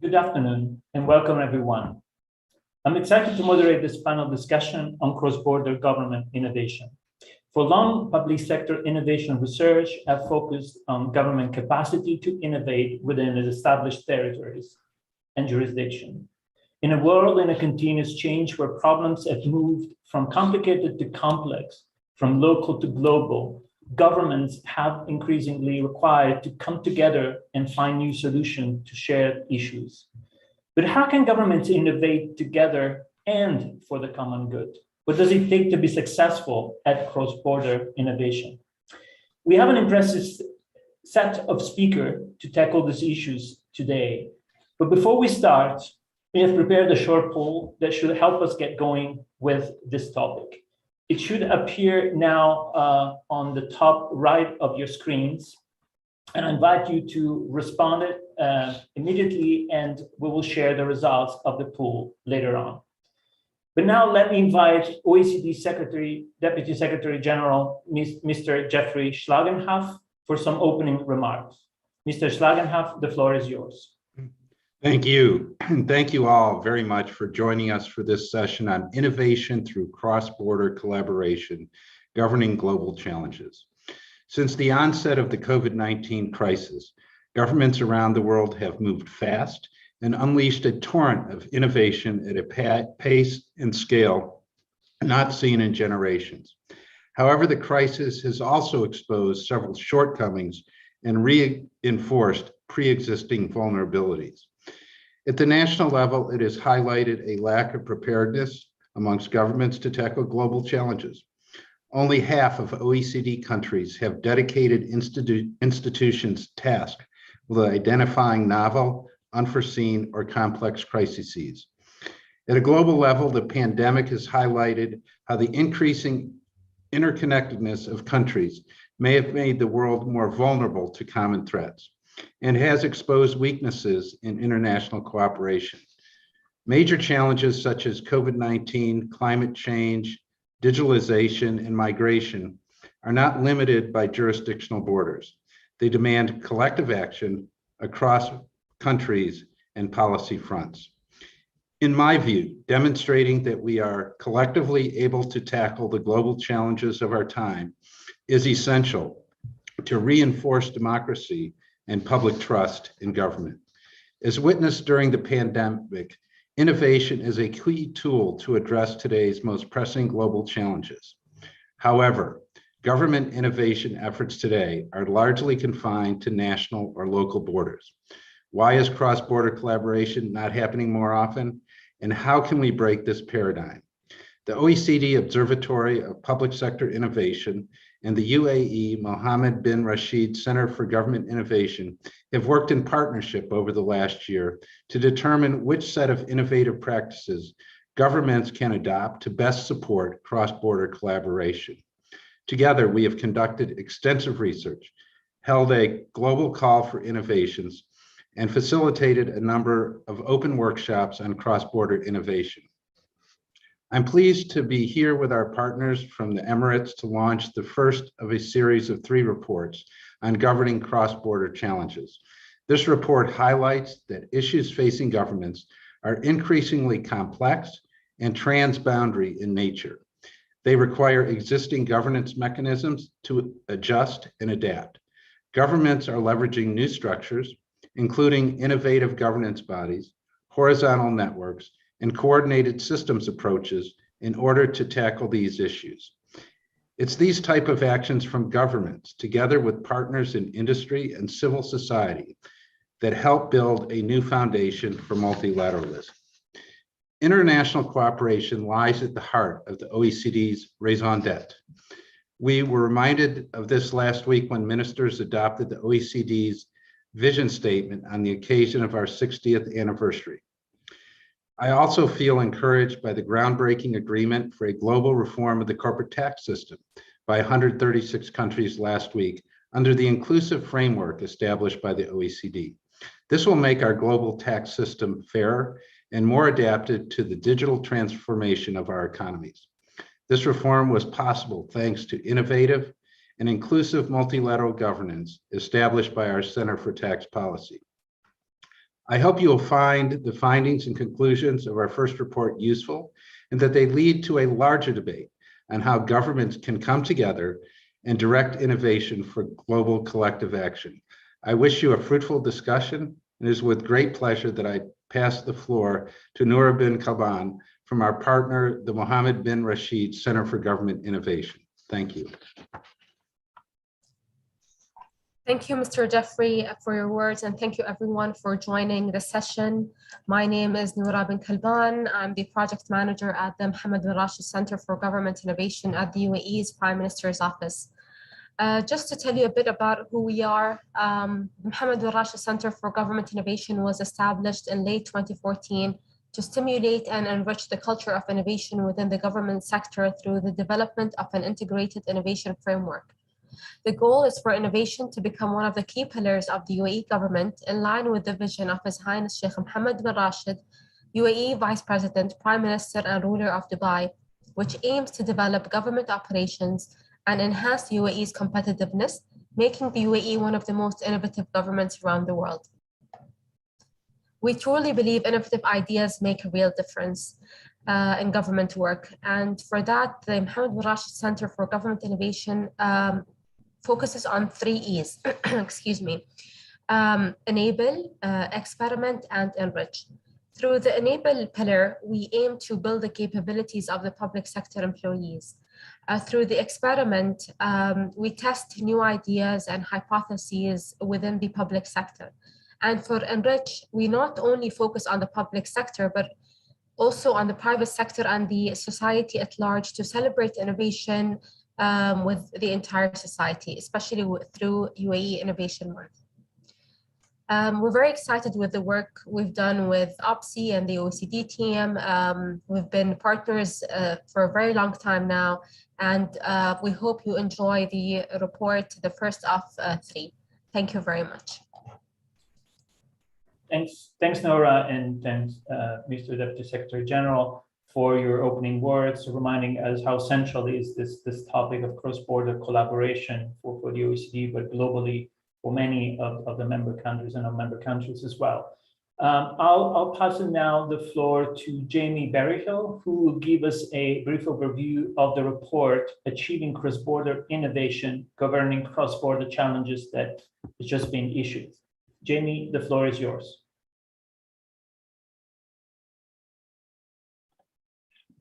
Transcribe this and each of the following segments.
Good afternoon and welcome everyone. I'm excited to moderate this panel discussion on cross-border government innovation. For long, public sector innovation research have focused on government capacity to innovate within its established territories and jurisdiction. In a world in a continuous change where problems have moved from complicated to complex, from local to global, governments have increasingly required to come together and find new solutions to shared issues. But how can governments innovate together and for the common good? What does it take to be successful at cross-border innovation? We have an impressive set of speakers to tackle these issues today. But before we start, we have prepared a short poll that should help us get going with this topic. It should appear now on the top right of your screens. And I invite you to respond immediately, and we will share the results of the poll later on. But now let me invite OECD Deputy Secretary General, Mr. Jeffrey Schlagenhoff, for some opening remarks. Mr. Schlagenhoff, the floor is yours. Thank you. And thank you all very much for joining us for this session on innovation through cross-border collaboration, governing global challenges. Since the onset of the COVID-19 crisis, governments around the world have moved fast and unleashed a torrent of innovation at a pace and scale not seen in generations. However, the crisis has also exposed several shortcomings and reinforced pre-existing vulnerabilities. At the national level, it has highlighted a lack of preparedness amongst governments to tackle global challenges. Only half of OECD countries have dedicated institutions tasked with identifying novel, unforeseen, or complex crises. At a global level, the pandemic has highlighted how the increasing interconnectedness of countries may have made the world more vulnerable to common threats and has exposed weaknesses in international cooperation. Major challenges such as COVID-19, climate change, digitalization, and migration are not limited by jurisdictional borders. They demand collective action across countries and policy fronts. In my view, demonstrating that we are collectively able to tackle the global challenges of our time is essential to reinforce democracy and public trust in government. As witnessed during the pandemic, innovation is a key tool to address today's most pressing global challenges. However, government innovation efforts today are largely confined to national or local borders. Why is cross-border collaboration not happening more often? And how can we break this paradigm? The OECD Observatory of Public Sector Innovation and the UAE Mohammed bin Rashid Center for Government Innovation have worked in partnership over the last year to determine which set of innovative practices governments can adopt to best support cross-border collaboration. Together, we have conducted extensive research, held a global call for innovations, and facilitated a number of open workshops on cross-border innovation. I'm pleased to be here with our partners from the Emirates to launch the first of a series of 3 reports on governing cross-border challenges. This report highlights that issues facing governments are increasingly complex and transboundary in nature. They require existing governance mechanisms to adjust and adapt. Governments are leveraging new structures, including innovative governance bodies, horizontal networks, and coordinated systems approaches in order to tackle these issues. It's these type of actions from governments, together with partners in industry and civil society, that help build a new foundation for multilateralism. International cooperation lies at the heart of the OECD's raison d'etre. We were reminded of this last week when ministers adopted the OECD's vision statement on the occasion of our 60th anniversary. I also feel encouraged by the groundbreaking agreement for a global reform of the corporate tax system by 136 countries last week under the inclusive framework established by the OECD. This will make our global tax system fairer and more adapted to the digital transformation of our economies. This reform was possible thanks to innovative and inclusive multilateral governance established by our Center for Tax Policy. I hope you will find the findings and conclusions of our first report useful and that they lead to a larger debate on how governments can come together and direct innovation for global collective action. I wish you a fruitful discussion, and it is with great pleasure that I pass the floor to Noura bin Kalban from our partner, the Mohammed bin Rashid Center for Government Innovation. Thank you. Thank you, Mr. Jeffrey, for your words, and thank you everyone for joining the session. My name is Noura bin Kalban. I'm the project manager at the Mohammed bin Rashid Center for Government Innovation at the UAE's Prime Minister's Office. Just to tell you a bit about who we are, the Mohammed bin Rashid Center for Government Innovation was established in late 2014 to stimulate and enrich the culture of innovation within the government sector through the development of an integrated innovation framework. The goal is for innovation to become one of the key pillars of the UAE government in line with the vision of His Highness Sheikh Mohammed bin Rashid, UAE Vice President, Prime Minister and ruler of Dubai, which aims to develop government operations and enhance the UAE's competitiveness, making the UAE one of the most innovative governments around the world. We truly believe innovative ideas make a real difference in government work. And for that, the Mohammed bin Rashid Center for Government Innovation focuses on 3 E's, excuse me, enable, experiment, and enrich. Through the enable pillar, we aim to build the capabilities of the public sector employees. Through the experiment, we test new ideas and hypotheses within the public sector. And for enrich, we not only focus on the public sector, but also on the private sector and the society at large to celebrate innovation with the entire society, especially through UAE Innovation Month. We're very excited with the work we've done with OPSI and the OECD team. We've been partners for a very long time now, and we hope you enjoy the report, the first of 3. Thank you very much. Thanks, Noura, and thanks, Mr. Deputy Secretary General, for your opening words, reminding us how central is this topic of cross-border collaboration for the OECD, but globally for many of the member countries and non-member countries as well. I'll pass it now the floor to Jamie Berryhill, who will give us a brief overview of the report, Achieving Cross-Border Innovation, Governing Cross-Border Challenges, that has just been issued. Jamie, the floor is yours.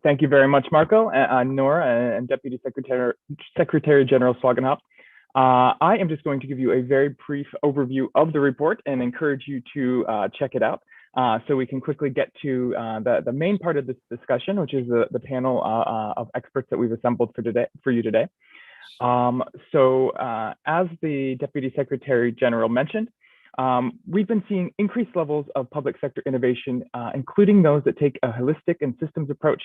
Thank you very much, Marco, Noura, and Deputy Secretary General Swagenhop. I am just going to give you a very brief overview of the report and encourage you to check it out so we can quickly get to the main part of this discussion, which is the panel of experts that we've assembled for you today. As the Deputy Secretary General mentioned, we've been seeing increased levels of public sector innovation, including those that take a holistic and systems approach,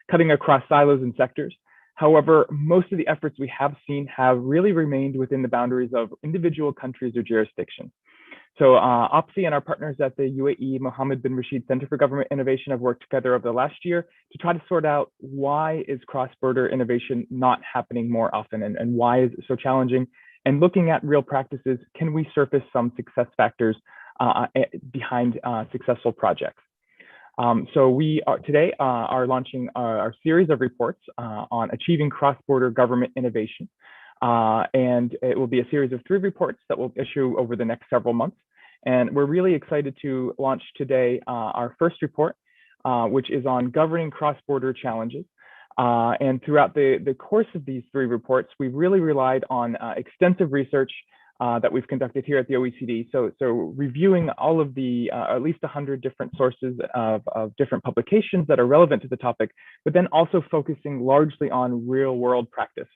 cutting across silos and sectors. However, most of the efforts we have seen have really remained within the boundaries of individual countries or jurisdictions. So OPSI and our partners at the UAE Mohammed bin Rashid Center for Government Innovation have worked together over the last year to try to sort out why is cross-border innovation not happening more often and why is it so challenging? And looking at real practices, can we surface some success factors behind successful projects? So we are today are launching our series of reports on achieving cross-border government innovation. And it will be a series of 3 reports that we'll issue over the next several months. And we're really excited to launch today our first report, which is on governing cross-border challenges. And throughout the course of these 3 reports, we've really relied on extensive research that we've conducted here at the OECD. So reviewing all of the at least 100 different sources of different publications that are relevant to the topic, but then also focusing largely on real world practice.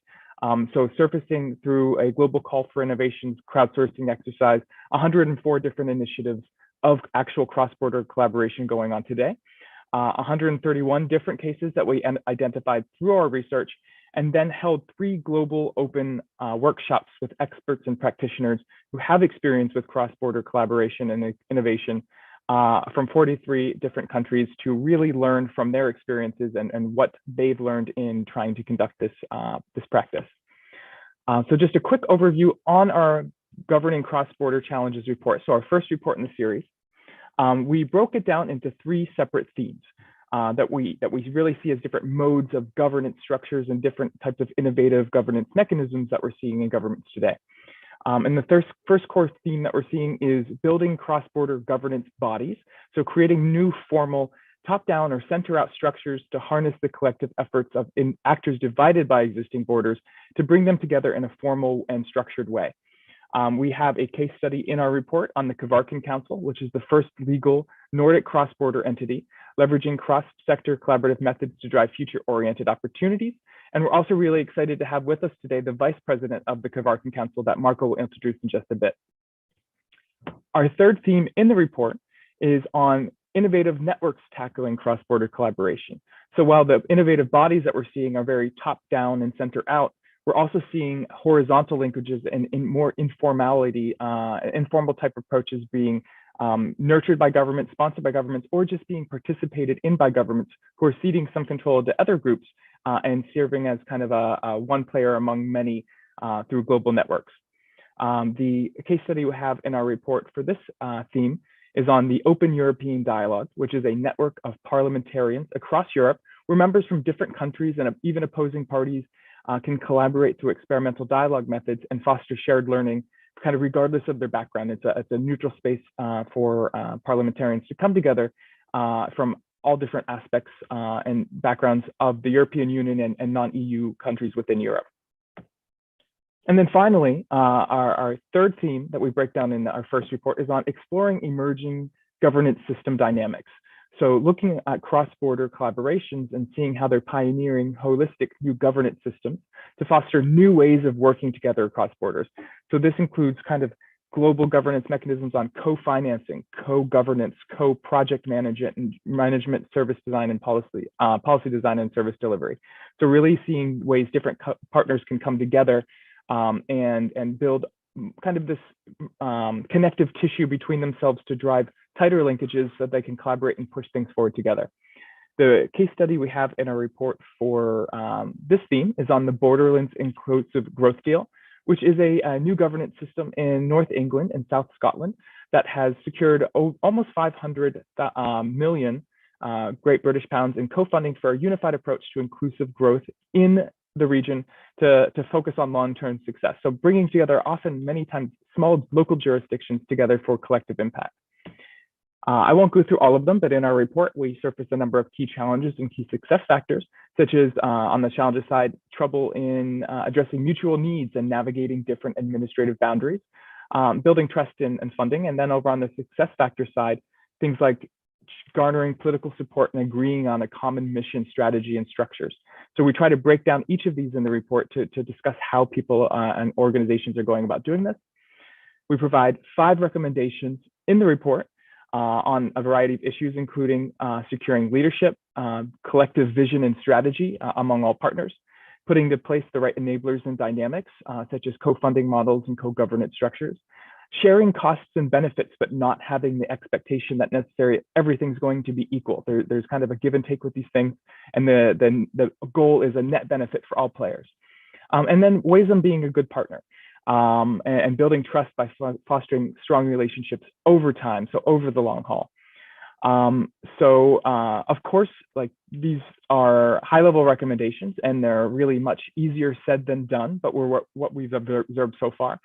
So surfacing through a global call for innovations crowdsourcing exercise, 104 different initiatives of actual cross-border collaboration going on today. 131 different cases that we identified through our research, and then held 3 global open workshops with experts and practitioners who have experience with cross-border collaboration and innovation from 43 different countries to really learn from their experiences and what they've learned in trying to conduct this practice. So just a quick overview on our Governing Cross-Border Challenges report. So our first report in the series. We broke it down into 3 separate themes that we really see as different modes of governance structures and different types of innovative governance mechanisms that we're seeing in governments today. And the first core theme that we're seeing is building cross-border governance bodies. So creating new formal top-down or center-out structures to harness the collective efforts of actors divided by existing borders to bring them together in a formal and structured way. We have a case study in our report on the Kvarken Council, which is the first legal Nordic cross-border entity, leveraging cross-sector collaborative methods to drive future-oriented opportunities. And we're also really excited to have with us today the Vice President of the Kvarken Council that Marco will introduce in just a bit. Our third theme in the report is on innovative networks tackling cross-border collaboration. So while the innovative bodies that we're seeing are very top-down and center-out, we're also seeing horizontal linkages and more informality, informal type approaches being nurtured by governments, sponsored by governments, or just being participated in by governments who are ceding some control to other groups and serving as kind of a one player among many through global networks. The case study we have in our report for this theme is on the Open European Dialogue, which is a network of parliamentarians across Europe where members from different countries and even opposing parties can collaborate through experimental dialogue methods and foster shared learning, kind of regardless of their background. It's a neutral space for parliamentarians to come together from all different aspects and backgrounds of the European Union and non-EU countries within Europe. And then finally, our third theme that we break down in our first report is on exploring emerging governance system dynamics. So looking at cross-border collaborations and seeing how they're pioneering holistic new governance systems to foster new ways of working together across borders. So this includes kind of global governance mechanisms on co-financing, co-governance, co-project management, service design, and policy design and service delivery. So really seeing ways different partners can come together and build kind of this connective tissue between themselves to drive tighter linkages so that they can collaborate and push things forward together. The case study we have in our report for this theme is on the Borderlands Inclusive Growth Deal, which is a new governance system in North England and South Scotland that has secured almost 500 million Great British pounds in co-funding for a unified approach to inclusive growth in the region to focus on long-term success. So bringing together often many times small local jurisdictions together for collective impact. I won't go through all of them, but in our report, we surface a number of key challenges and key success factors, such as on the challenges side, trouble in addressing mutual needs and navigating different administrative boundaries, building trust and funding. And then over on the success factor side, things like garnering political support and agreeing on a common mission, strategy, and structures. So we try to break down each of these in the report to discuss how people and organizations are going about doing this. We provide 5 recommendations in the report on a variety of issues, including securing leadership, collective vision and strategy among all partners, putting into place the right enablers and dynamics, such as co-funding models and co-governance structures, sharing costs and benefits, but not having the expectation that necessarily everything's going to be equal. There's kind of a give and take with these things, and the goal is a net benefit for all players. And then ways on being a good partner. And building trust by fostering strong relationships over time, so over the long haul. Of course, like these are high-level recommendations, and they're really much easier said than done, but we're what we've observed so far.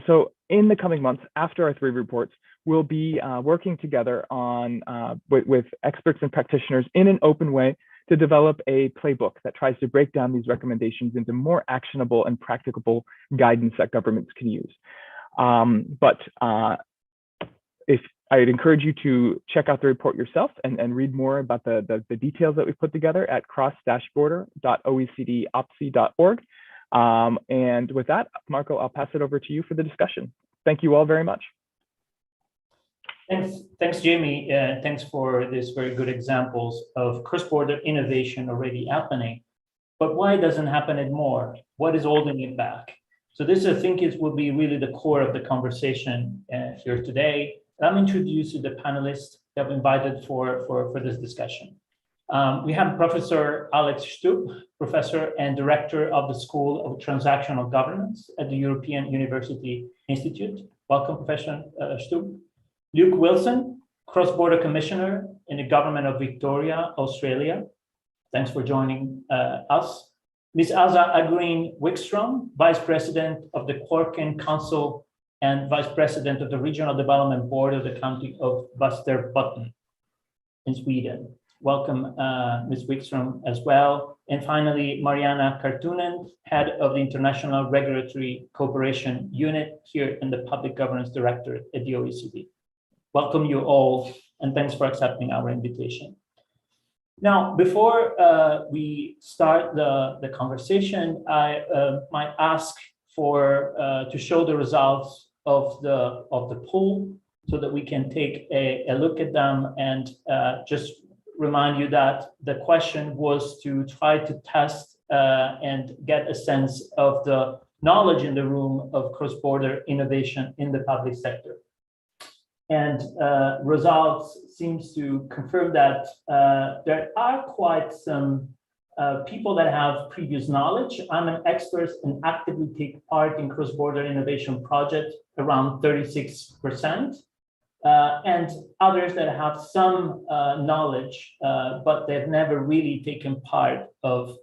So in the coming months, after our 3 reports, we'll be working together on with experts and practitioners in an open way to develop a playbook that tries to break down these recommendations into more actionable and practicable guidance that governments can use. If I'd encourage you to check out the report yourself and read more about the details that we've put together at cross-border.oecdopsi.org. And with that, Marco, I'll pass it over to you for the discussion. Thank you all very much. Thanks, Jamie. Thanks for these very good examples of cross-border innovation already happening. But why doesn't happen it more? What is holding it back? So this, I think, will be really the core of the conversation here today. Let me introduce you the panelists that we invited for this discussion. We have Professor Alex Stubb, Professor and Director of the School of Transactional Governance at the European University Institute. Welcome, Professor Stubb. Luke Wilson, Cross-Border Commissioner in the Government of Victoria, Australia. Thanks for joining us. Ms. Asa Agreen Wickstrom, Vice President of the Kvarken Council and Vice President of the Regional Development Board of the County of Västerbotten in Sweden. Welcome, Ms. Wickstrom as well. And finally, Mariana Kartunen, Head of the International Regulatory Cooperation Unit here in the Public Governance Directorate at the OECD. Welcome you all, and thanks for accepting our invitation. Now, before we start the conversation, I might ask for to show the results of the poll so that we can take a look at them, and just remind you that the question was to try to test and get a sense of the knowledge in the room of cross-border innovation in the public sector. And results seems to confirm that there are quite some people that have previous knowledge. I'm an expert and actively take part in cross-border innovation projects, around 36%, and others that have some knowledge, but they've never really taken part of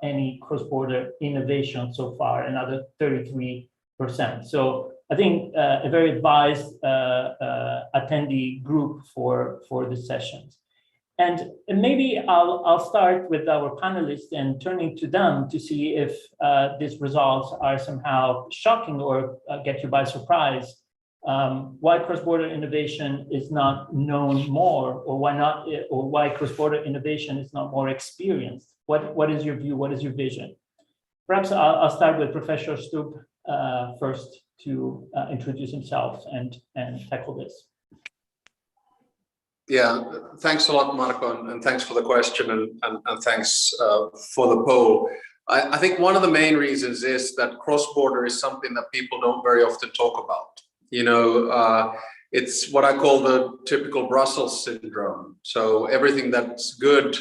any cross-border innovation so far, another 33%. So I think a very advised attendee group for the sessions. And maybe I'll start with our panelists and turning to them to see if these results are somehow shocking or get you by surprise. Why cross-border innovation is not known more, or why cross-border innovation is not more experienced. What is your view? What is your vision? Perhaps I'll start with Professor Stubb first to introduce himself and tackle this. Yeah, thanks a lot, Marco, and thanks for the question, and thanks for the poll. I think one of the main reasons is that cross-border is something that people don't very often talk about. You know, it's what I call the typical Brussels syndrome. So everything that's good,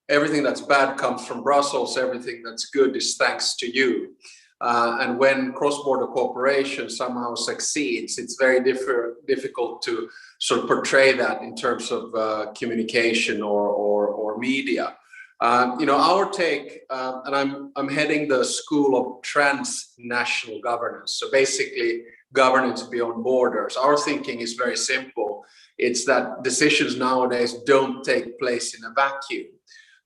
everything that's bad comes from Brussels, everything that's good is thanks to you. And when cross-border cooperation somehow succeeds, it's very difficult to sort of portray that in terms of communication or media. You know, our take, and I'm heading the School of Transnational Governance. So basically, governance beyond borders. Our thinking is very simple. It's that decisions nowadays don't take place in a vacuum.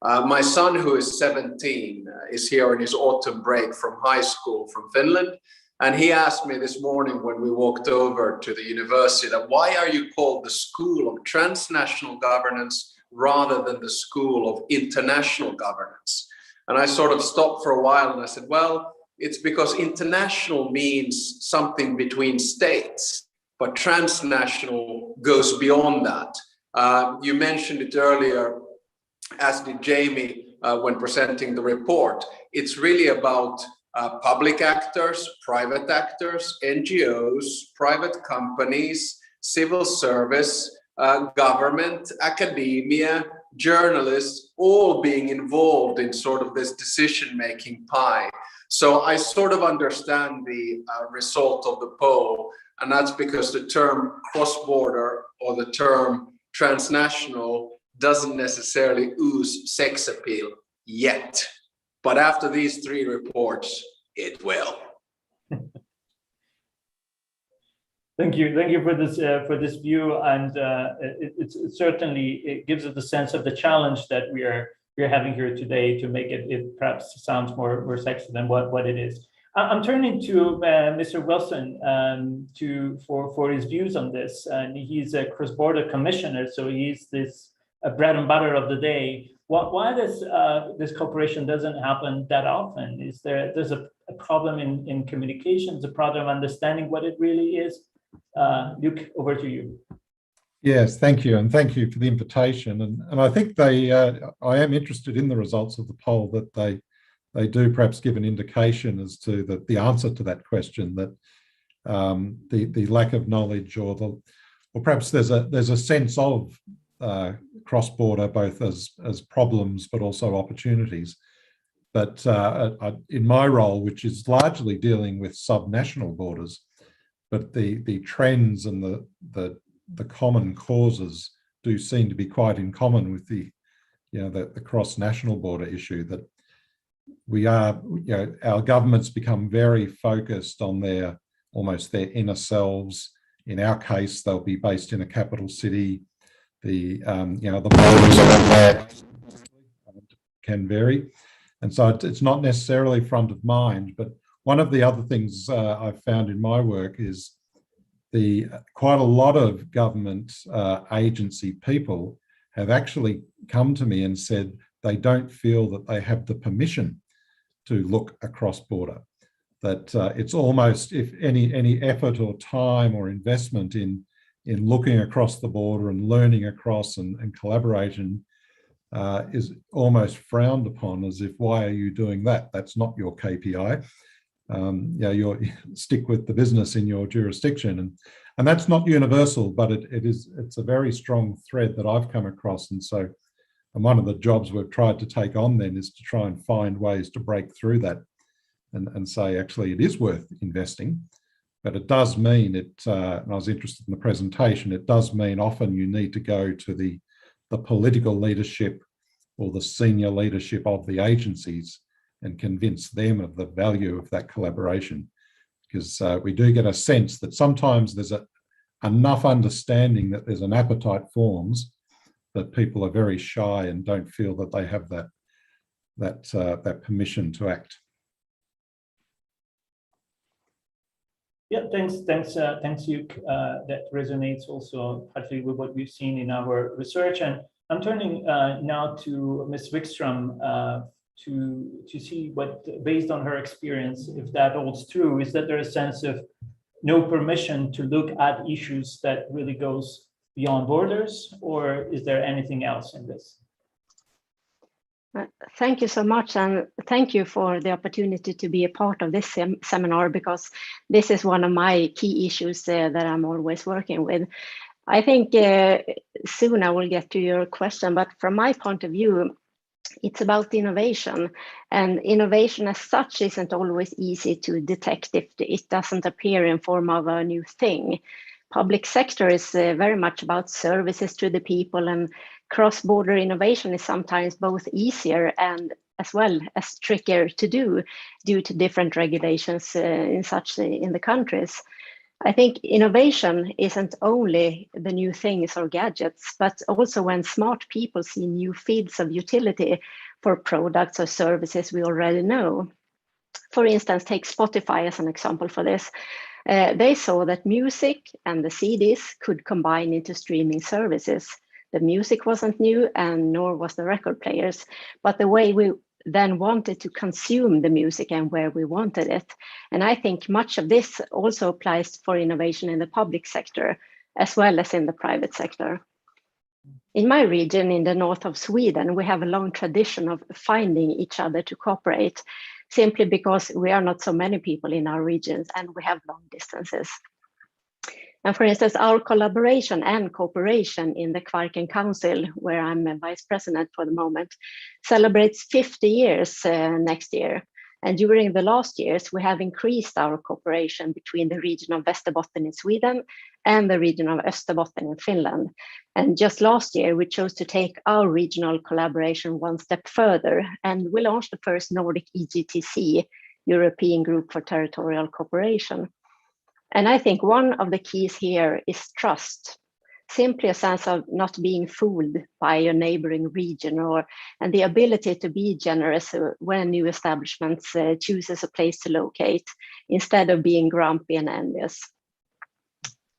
My son, who is 17, is here in his autumn break from high school from Finland. And he asked me this morning when we walked over to the university that why are you called the School of Transnational Governance rather than the School of International Governance? And I sort of stopped for a while and I said, well, it's because international means something between states, but transnational goes beyond that. You mentioned it earlier, as did Jamie when presenting the report. It's really about public actors, private actors, NGOs, private companies, civil service, government, academia, journalists, all being involved in sort of this decision-making pie. So I sort of understand the result of the poll, and that's because the term cross-border or the term transnational doesn't necessarily ooze sex appeal yet. But after these three reports, it will. Thank you for this view, and it certainly gives us the sense of the challenge that we're having here today to make it perhaps sounds more sexy than what it is. I'm turning to Mr. Wilson for his views on this, and he's a cross-border commissioner, so he's this bread and butter of the day. Why this cooperation doesn't happen that often? Is there's a problem in communications, a problem understanding what it really is? Luke, over to you. Yes, thank you, and thank you for the invitation. And I think I am interested in the results of the poll, that they do perhaps give an indication as to the answer to that question, that the lack of knowledge or perhaps there's a sense of cross-border both as problems but also opportunities. But in my role, which is largely dealing with subnational borders, but the trends and the common causes do seem to be quite in common with the cross-national border issue, that we are, our governments become very focused on almost their inner selves. In our case, they'll be based in a capital city. The borders around that can vary. And so it's not necessarily front of mind, but one of the other things I've found in my work is quite a lot of government agency people have actually come to me and said they don't feel that they have the permission to look across border, that it's almost, if any effort or time or investment in looking across the border and learning across and collaboration is almost frowned upon, as if, why are you doing that? That's not your KPI. You stick with the business in your jurisdiction, and that's not universal, but it's a very strong thread that I've come across. And so, and one of the jobs we've tried to take on then is to try and find ways to break through that and say, actually, it is worth investing. But it does mean and I was interested in the presentation, it does mean often you need to go to the political leadership or the senior leadership of the agencies and convince them of the value of that collaboration. Because we do get a sense that sometimes there's enough understanding that there's an appetite forms, that people are very shy and don't feel that they have that permission to act. Yeah, thanks, Luke. That resonates also partly with what we've seen in our research. And I'm turning now to Ms. Wikström to see what, based on her experience, if that holds true, is that there a sense of no permission to look at issues that really goes beyond borders, or is there anything else in this? Thank you so much, and thank you for the opportunity to be a part of this seminar, because this is one of my key issues that I'm always working with. I think soon I will get to your question, but from my point of view, it's about innovation, and innovation as such isn't always easy to detect if it doesn't appear in form of a new thing. Public sector is very much about services to the people, and cross-border innovation is sometimes both easier and as well as trickier to do due to different regulations in the countries. I think innovation isn't only the new things or gadgets, but also when smart people see new fields of utility for products or services we already know. For instance, take Spotify as an example for this. They saw that music and the CDs could combine into streaming services. The music wasn't new, and nor was the record players, but the way we then wanted to consume the music and where we wanted it. And I think much of this also applies for innovation in the public sector, as well as in the private sector. In my region, in the north of Sweden, we have a long tradition of finding each other to cooperate, simply because we are not so many people in our regions and we have long distances. And for instance, our collaboration and cooperation in the Kvarken Council, where I'm a vice president for the moment, celebrates 50 years next year. And during the last years, we have increased our cooperation between the region of Västerbotten in Sweden and the region of Österbotten in Finland. And just last year, we chose to take our regional collaboration one step further, and we launched the first Nordic EGTC, European Group for Territorial Cooperation. And I think one of the keys here is trust, simply a sense of not being fooled by a neighboring region, and the ability to be generous when new establishments chooses a place to locate, instead of being grumpy and envious.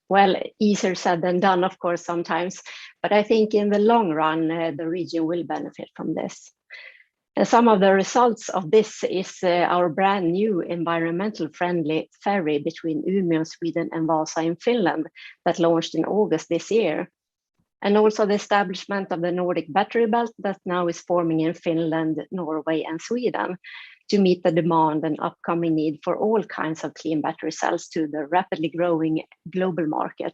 Well, easier said than done, of course, sometimes, but I think in the long run, the region will benefit from this. And some of the results of this is our brand new environmental friendly ferry between Umeå, Sweden and Vasa in Finland that launched in August this year. And also the establishment of the Nordic battery belt that now is forming in Finland, Norway and Sweden to meet the demand and upcoming need for all kinds of clean battery cells to the rapidly growing global market.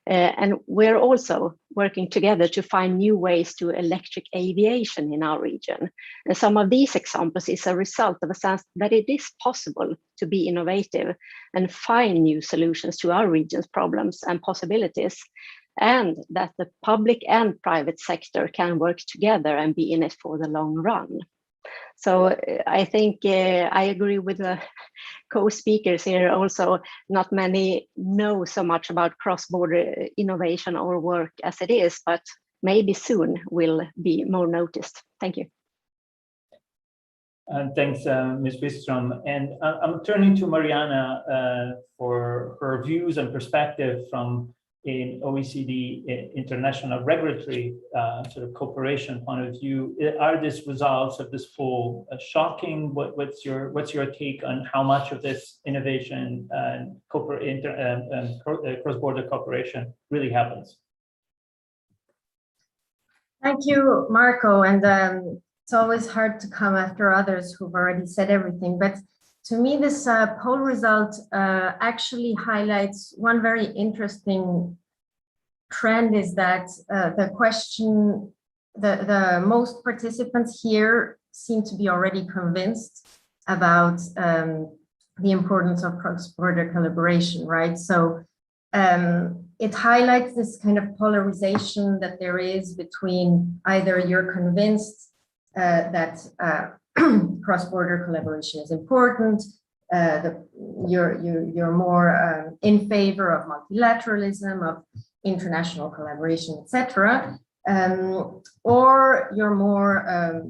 And we're also working together to find new ways to electric aviation in our region. And some of these examples is a result of a sense that it is possible to be innovative and find new solutions to our region's problems and possibilities. and that the public and private sector can work together and be in it for the long run. So I think I agree with the co-speakers here also. Not many know so much about cross-border innovation or work as it is, but maybe soon will be more noticed. Thank you. Thanks, Ms. Bistrom. And I'm turning to Mariana for her views and perspective from an OECD international regulatory sort of cooperation point of view. Are these results of this poll shocking? What's your take on how much of this innovation and cross-border cooperation really happens? Thank you, Marco. And it's always hard to come after others who've already said everything. But to me, this poll result actually highlights one very interesting trend, is that the question, the most participants here seem to be already convinced about the importance of cross-border collaboration, right? So it highlights this kind of polarization that there is between either you're convinced that cross-border collaboration is important, you're more in favor of multilateralism, of international collaboration, etc., or you're more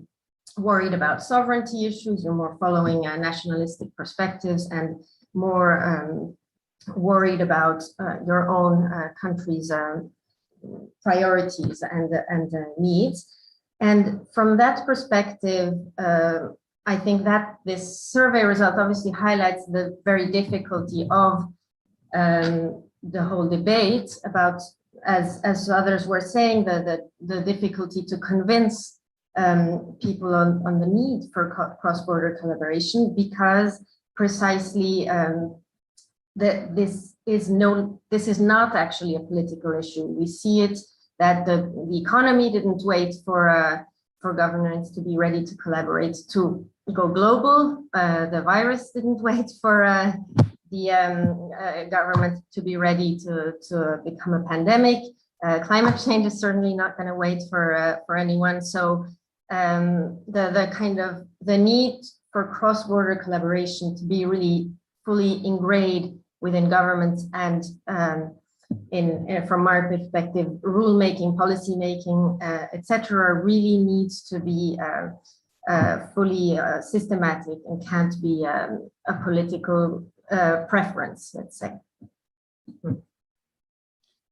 worried about sovereignty issues, you're more following nationalistic perspectives and more worried about your own country's priorities and needs. And from that perspective, I think that this survey result obviously highlights the very difficulty of the whole debate about, as others were saying, the difficulty to convince people on the need for cross-border collaboration, because precisely this is not actually a political issue. We see it that the economy didn't wait for governments to be ready to collaborate to go global. The virus didn't wait for the government to be ready to become a pandemic. Climate change is certainly not going to wait for anyone. So the kind of the need for cross-border collaboration to be really fully ingrained within governments and from our perspective, rule-making, policy-making, etc., really needs to be fully systematic and can't be a political preference, let's say.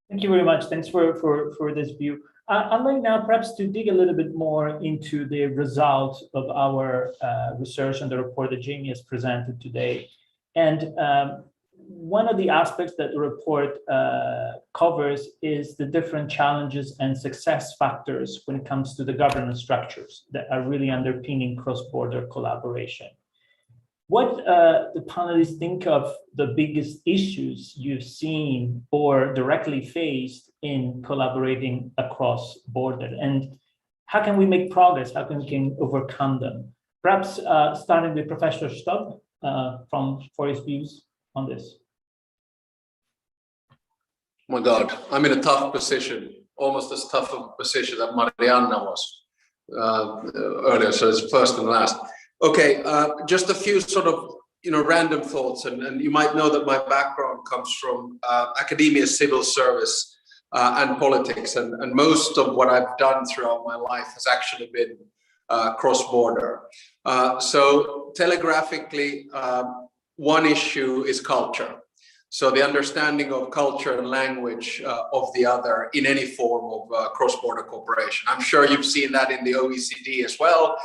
Thank you very much. Thanks for this view. I'd like now perhaps to dig a little bit more into the results of our research and the report that Jamie has presented today. And one of the aspects that the report covers is the different challenges and success factors when it comes to the governance structures that are really underpinning cross-border collaboration. What the panelists think of the biggest issues you've seen or directly faced in collaborating across border, and how can we make progress? How can we overcome them? Perhaps starting with Professor Stubb for his views on this. Oh my God, I'm in a tough position, almost as tough a position that Mariana was earlier, so it's first and last. Okay, just a few sort of random thoughts, and you might know that my background comes from academia, civil service, and politics, and most of what I've done throughout my life has actually been cross-border. So telegraphically, one issue is culture. So the understanding of culture and language of the other in any form of cross-border cooperation. I'm sure you've seen that in the OECD as well.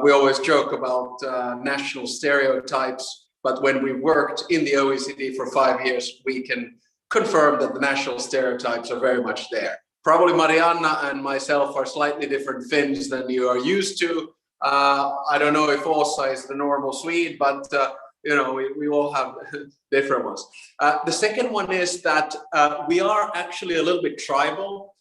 We always joke about national stereotypes, but when we worked in the OECD for 5 years, we can confirm that the national stereotypes are very much there. Probably Mariana and myself are slightly different Finns than you are used to. I don't know if OPSI is the normal Swede, but we all have different ones. The second one is that we are actually a little bit tribal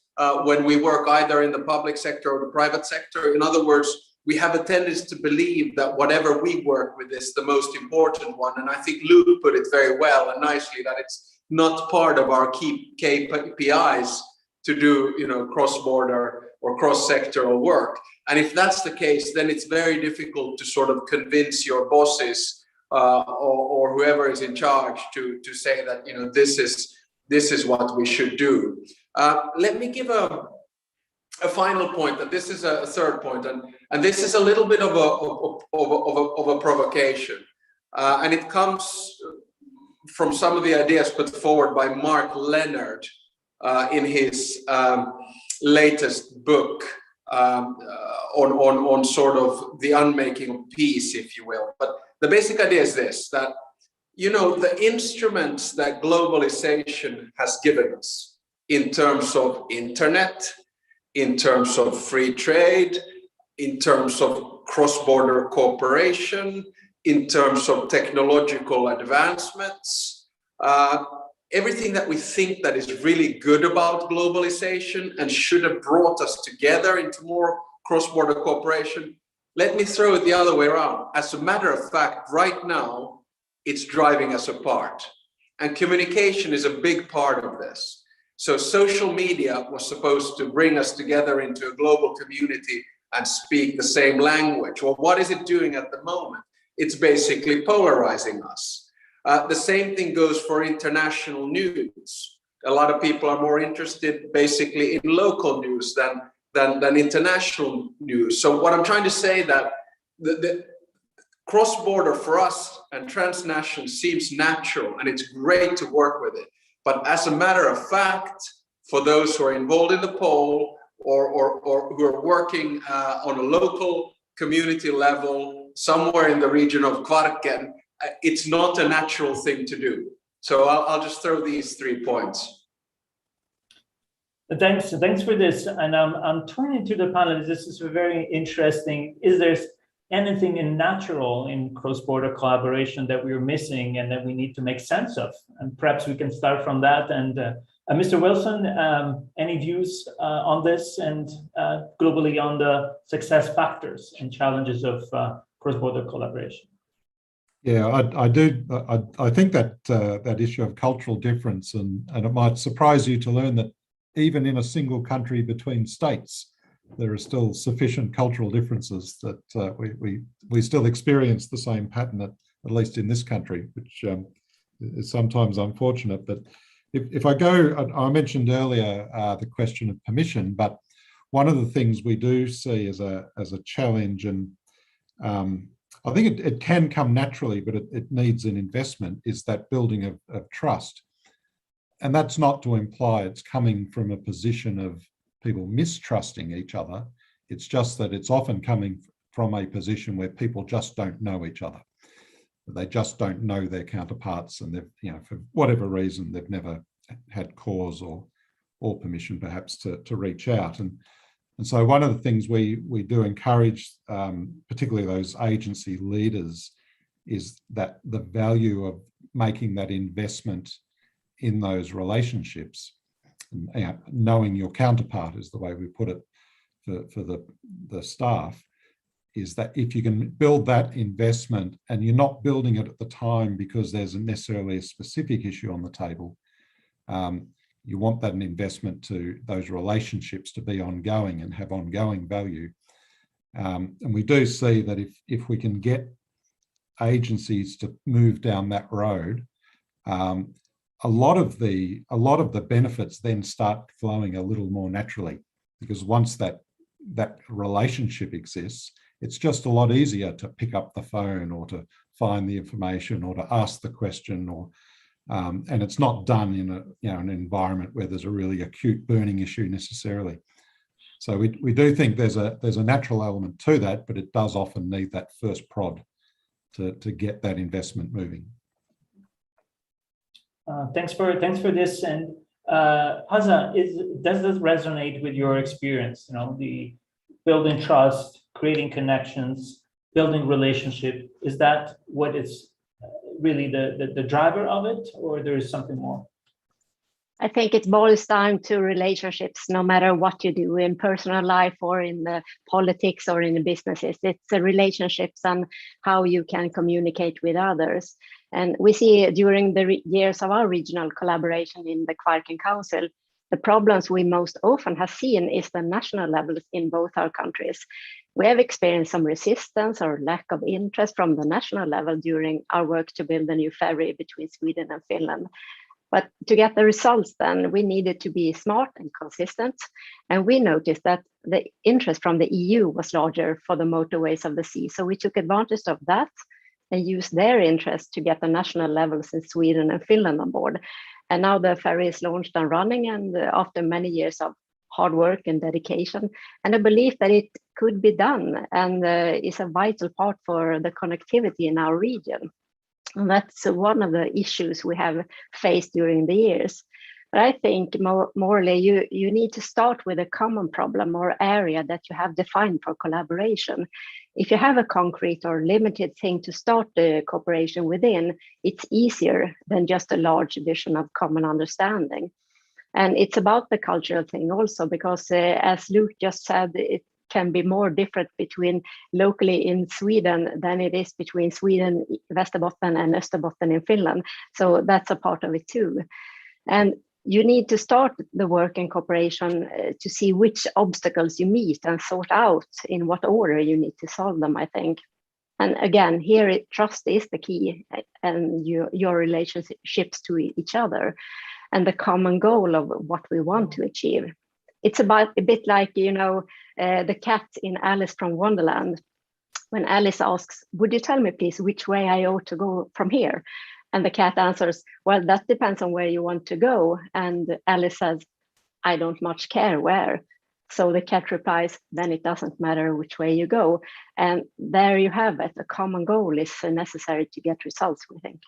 when we work either in the public sector or the private sector. In other words, we have a tendency to believe that whatever we work with is the most important one. And I think Luke put it very well and nicely, that it's not part of our key KPIs to do, cross-border or cross-sectoral work. And if that's the case, then it's very difficult to sort of convince your bosses or whoever is in charge to say that, this is what we should do. Let me give a final point, and this is a third point, and this is a little bit of a provocation, and it comes from some of the ideas put forward by Mark Leonard in his latest book on sort of the unmaking of peace, if you will. But the basic idea is this, that the instruments that globalization has given us in terms of internet, in terms of free trade, in terms of cross-border cooperation, in terms of technological advancements, everything that we think that is really good about globalization and should have brought us together into more cross-border cooperation. Let me throw it the other way around. As a matter of fact, right now, it's driving us apart. And communication is a big part of this. So social media was supposed to bring us together into a global community and speak the same language. Well, what is it doing at the moment? It's basically polarizing us. The same thing goes for international news. A lot of people are more interested basically in local news than international news. So what I'm trying to say that the cross-border for us and transnational seems natural, and it's great to work with it. But as a matter of fact, for those who are involved in the poll or who are working on a local community level, somewhere in the region of Kvarken, it's not a natural thing to do. So I'll just throw these 3 points. Thanks for this. And I'm turning to the panelists. This is very interesting. Is there anything natural in cross-border collaboration that we're missing and that we need to make sense of? And perhaps we can start from that. And Mr. Wilson, any views on this and globally on the success factors and challenges of cross-border collaboration? Yeah, I do. I think that that issue of cultural difference, and it might surprise you to learn that even in a single country between states, there are still sufficient cultural differences that we still experience the same pattern, at least in this country, which is sometimes unfortunate. But if I go, I mentioned earlier the question of permission, but one of the things we do see as a challenge, and I think it can come naturally, but it needs an investment, is that building of trust. And that's not to imply it's coming from a position of people mistrusting each other. It's just that it's often coming from a position where people just don't know each other. They just don't know their counterparts, and they've, for whatever reason, they've never had cause or permission perhaps to reach out. And so one of the things we do encourage, particularly those agency leaders, is that the value of making that investment in those relationships, knowing your counterpart is the way we put it for the staff, is that if you can build that investment and you're not building it at the time because there's necessarily a specific issue on the table, you want that investment to those relationships to be ongoing and have ongoing value. And we do see that if we can get agencies to move down that road, a lot of the benefits then start flowing a little more naturally, because once that relationship exists, it's just a lot easier to pick up the phone or to find the information or to ask the question, or and it's not done in an environment where there's a really acute burning issue necessarily. So we do think there's a natural element to that, but it does often need that first prod to get that investment moving. Thanks for this. And Haza, does this resonate with your experience? The building trust, creating connections, building relationship. Is that what is really the driver of it, or there is something more? I think it boils down to relationships, no matter what you do in personal life or in the politics or in the businesses. It's the relationships and how you can communicate with others. And we see during the years of our regional collaboration in the Kvarken Council, The problems we most often have seen is the national levels in both our countries. We have experienced some resistance or lack of interest from the national level during our work to build a new ferry between Sweden and Finland. But to get the results then, we needed to be smart and consistent. And we noticed that the interest from the EU was larger for the motorways of the sea. So we took advantage of that and used their interest to get the national levels in Sweden and Finland on board. And now the ferry is launched and running, and after many years of hard work and dedication, and a belief that it could be done, and is a vital part for the connectivity in our region. And that's one of the issues we have faced during the years. But I think morally, you need to start with a common problem or area that you have defined for collaboration. If you have a concrete or limited thing to start the cooperation within, it's easier than just a large vision of common understanding. And it's about the cultural thing also, because as Luke just said, it can be more different between locally in Sweden than it is between Sweden, Västerbotten and Österbotten in Finland. So that's a part of it too. And you need to start the work in cooperation to see which obstacles you meet and sort out in what order you need to solve them, I think. And again, here trust is the key, and your relationships to each other and the common goal of what we want to achieve. It's about a bit like, the cat in Alice from Wonderland. When Alice asks, would you tell me please which way I ought to go from here? And the cat answers, well, that depends on where you want to go. And Alice says, I don't much care where. So the cat replies, then it doesn't matter which way you go. And there you have it. A common goal is necessary to get results, we think.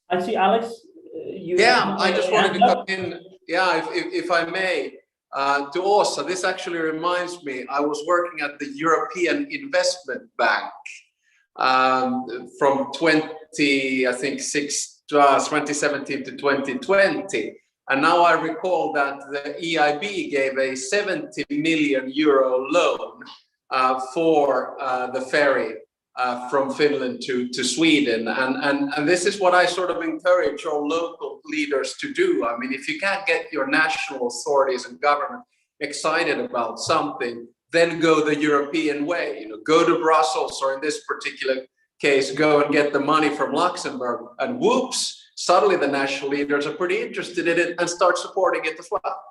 I see, Alex. I just wanted to come in. Yeah, if I may, to Åsa, this actually reminds me, I was working at the European Investment Bank from 2017 to 2020. And now I recall that the EIB gave a 70 million euro loan for the ferry from Finland to Sweden. And this is what I sort of encourage all local leaders to do. I mean, if you can't get your national authorities and government excited about something, then go the European way. Go to Brussels, or in this particular case, go and get the money from Luxembourg, and whoops, suddenly the national leaders are pretty interested in it and start supporting it as well.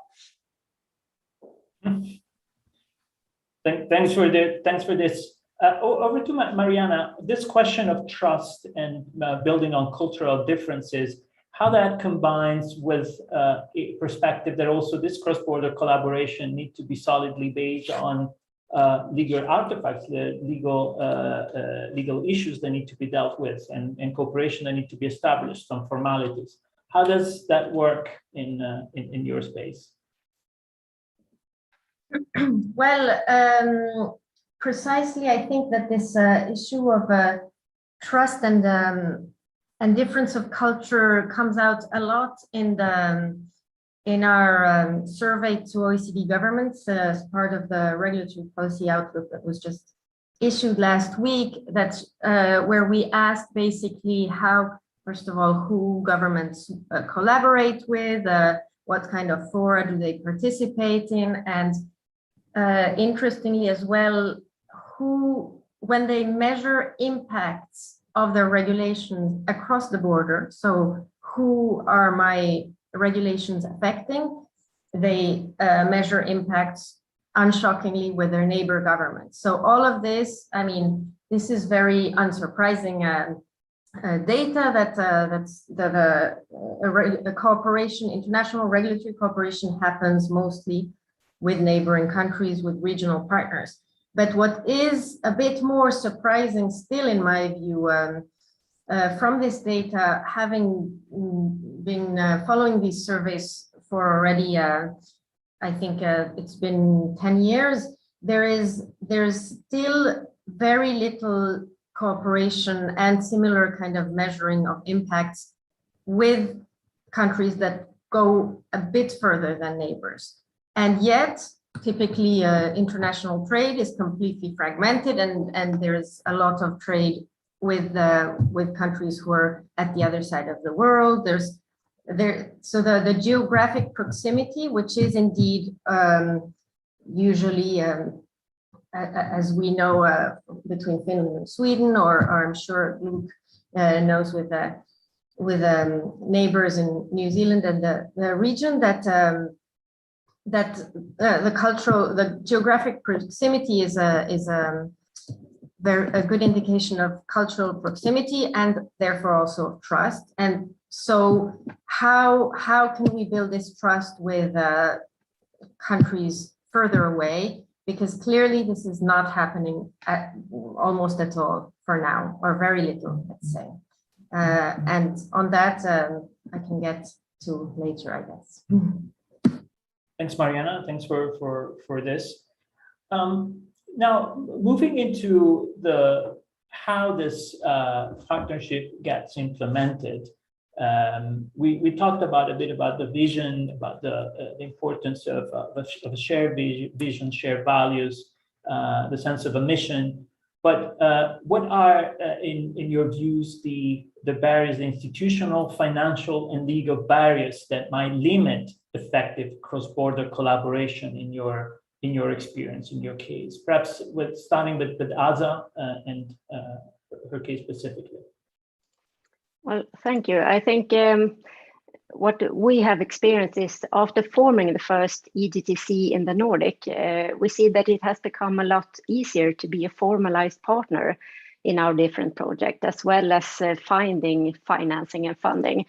Thanks for this. Over to Mariana. This question of trust and building on cultural differences, how that combines with a perspective that also this cross-border collaboration need to be solidly based on legal artifacts, the legal issues that need to be dealt with, and cooperation that need to be established, some formalities. How does that work in your space? Well, precisely, I think that this issue of trust and difference of culture comes out a lot in our survey to OECD governments as part of the regulatory policy outlook that was just issued last week. That's where we asked basically how, first of all, who governments collaborate with, what kind of fora do they participate in, and interestingly as well, who, when they measure impacts of their regulations across the border, so who are my regulations affecting, they measure impacts unshockingly with their neighbor governments. So all of this, I mean, this is very unsurprising data that a cooperation, international regulatory cooperation happens mostly with neighboring countries, with regional partners. But what is a bit more surprising still, in my view, from this data, having been following these surveys for already, I think it's been 10 years, there's still very little cooperation and similar kind of measuring of impacts with countries that go a bit further than neighbors. And yet, typically, international trade is completely fragmented, and there is a lot of trade with countries who are at the other side of the world. There's so the geographic proximity, which is indeed usually, as we know, between Finland and Sweden, or I'm sure Luke knows with neighbors in New Zealand and the region, that the geographic proximity is a good indication of cultural proximity and therefore also of trust. And so how can we build this trust with countries further away? Because clearly this is not happening almost at all for now, or very little, let's say. And on that, I can get to later, I guess. Thanks, Mariana. Thanks for this. Now, moving into how this partnership gets implemented, we talked a bit about the vision, about the importance of a shared vision, shared values, the sense of a mission. But what are, in your views, the barriers, the institutional, financial, and legal barriers that might limit effective cross-border collaboration in your experience, in your case? Perhaps starting with Aza and her case specifically. Well, thank you. I think what we have experienced is after forming the first EGTC in the Nordic, we see that it has become a lot easier to be a formalized partner in our different projects, as well as finding financing and funding.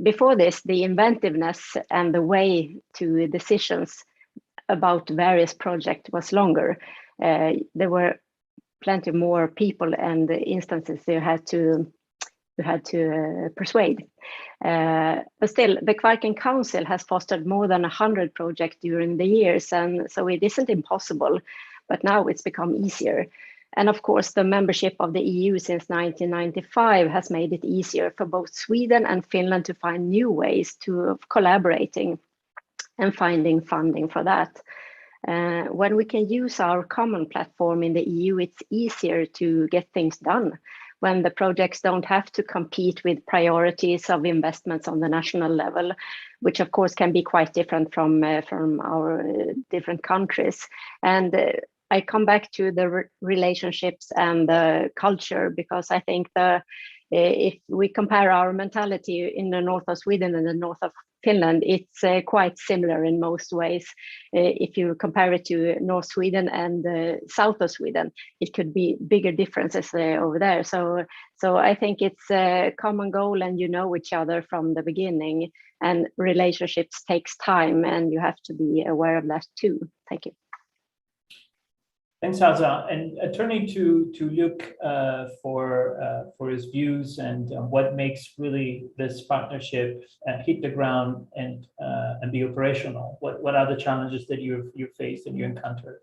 Before this, the inventiveness and the way to decisions about various projects was longer. There were plenty more people and instances you had to persuade. But still, the Kvarken Council has fostered more than 100 projects during the years, and so it isn't impossible, but now it's become easier. And of course, the membership of the EU since 1995 has made it easier for both Sweden and Finland to find new ways of collaborating and finding funding for that. When we can use our common platform in the EU, it's easier to get things done, when the projects don't have to compete with priorities of investments on the national level, which of course can be quite different from our different countries. And I come back to the relationships and the culture, because I think if we compare our mentality in the north of Sweden and the north of Finland, it's quite similar in most ways. If you compare it to North Sweden and south of Sweden, it could be bigger differences over there. So I think it's a common goal, and you know each other from the beginning, and relationships takes time, and you have to be aware of that too. Thank you. Thanks, Aza. And turning to Luke for his views and what makes really this partnership hit the ground and be operational. What are the challenges that you've faced and you encountered?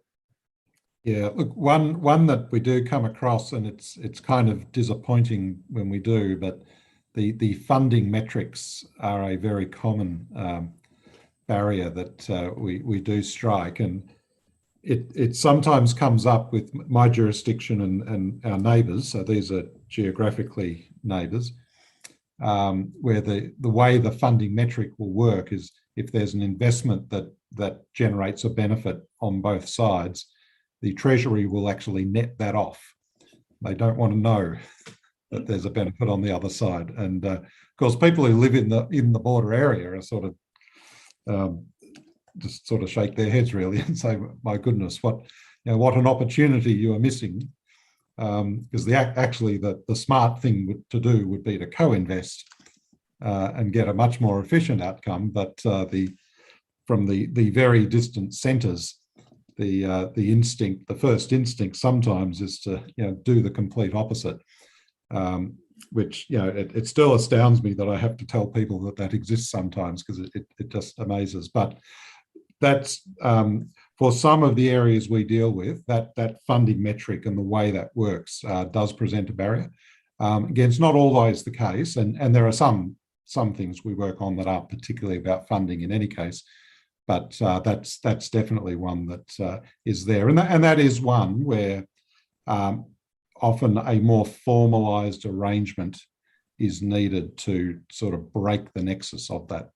Yeah, look, one that we do come across, and it's kind of disappointing when we do, but the funding metrics are a very common barrier that we do strike, and it sometimes comes up with my jurisdiction and our neighbours. So these are geographically neighbours, where the way the funding metric will work is if there's an investment that generates a benefit on both sides, the Treasury will actually net that off. They don't want to know that there's a benefit on the other side. And of course, people who live in the border area are sort of just sort of shake their heads really and say, my goodness, what an opportunity you are missing. Because actually the smart thing to do would be to co-invest and get a much more efficient outcome. But from the very distant centres, the first instinct sometimes is to do the complete opposite. Which it still astounds me that I have to tell people that exists sometimes, because it just amazes. But that's for some of the areas we deal with, that funding metric and the way that works does present a barrier. Again, it's not always the case, and there are some things we work on that aren't particularly about funding in any case, but that's definitely one that is there, and that is one where often a more formalised arrangement is needed to sort of break the nexus of that.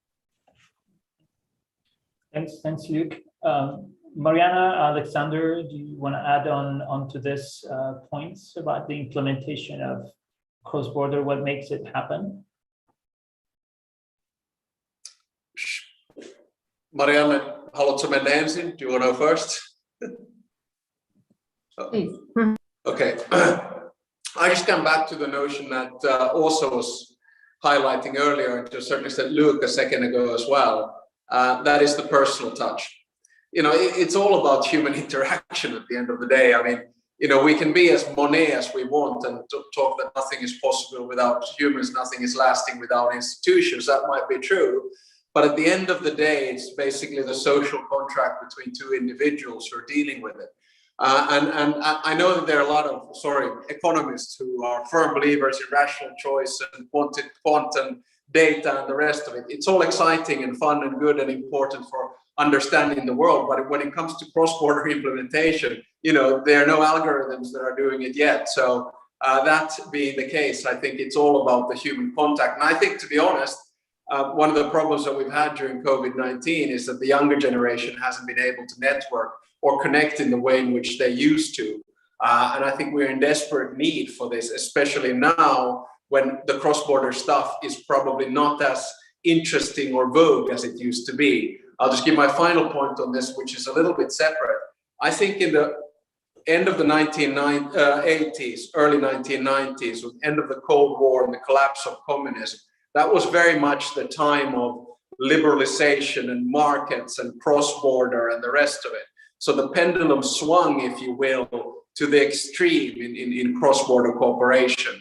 Thanks, Luke. Mariana, Alexander, do you want to add on to this points about the implementation of cross-border? What makes it happen? Marianne, haluatko mennä ensin? Do you want to go first? Please. Okay. I just come back to the notion that also was highlighting earlier, and to a certain extent Luke a second ago as well, that is the personal touch. You know, it's all about human interaction at the end of the day. I mean, you know, we can be as Monet as we want and talk that nothing is possible without humans, nothing is lasting without institutions. That might be true. But at the end of the day, it's basically the social contract between two individuals who are dealing with it. And I know that there are a lot of, economists who are firm believers in rational choice and quantum data and the rest of it. It's all exciting and fun and good and important for understanding the world. But when it comes to cross-border implementation, you know, there are no algorithms that are doing it yet. So that being the case, I think it's all about the human contact. And I think, to be honest, one of the problems that we've had during COVID-19 is that the younger generation hasn't been able to network or connect in the way in which they used to. And I think we're in desperate need for this, especially now when the cross-border stuff is probably not as interesting or vogue as it used to be. I'll just give my final point on this, which is a little bit separate. I think in the end of the 1980s, early 1990s, with the end of the Cold War and the collapse of communism, that was very much the time of liberalization and markets and cross-border and the rest of it. So the pendulum swung, if you will, to the extreme in cross-border cooperation.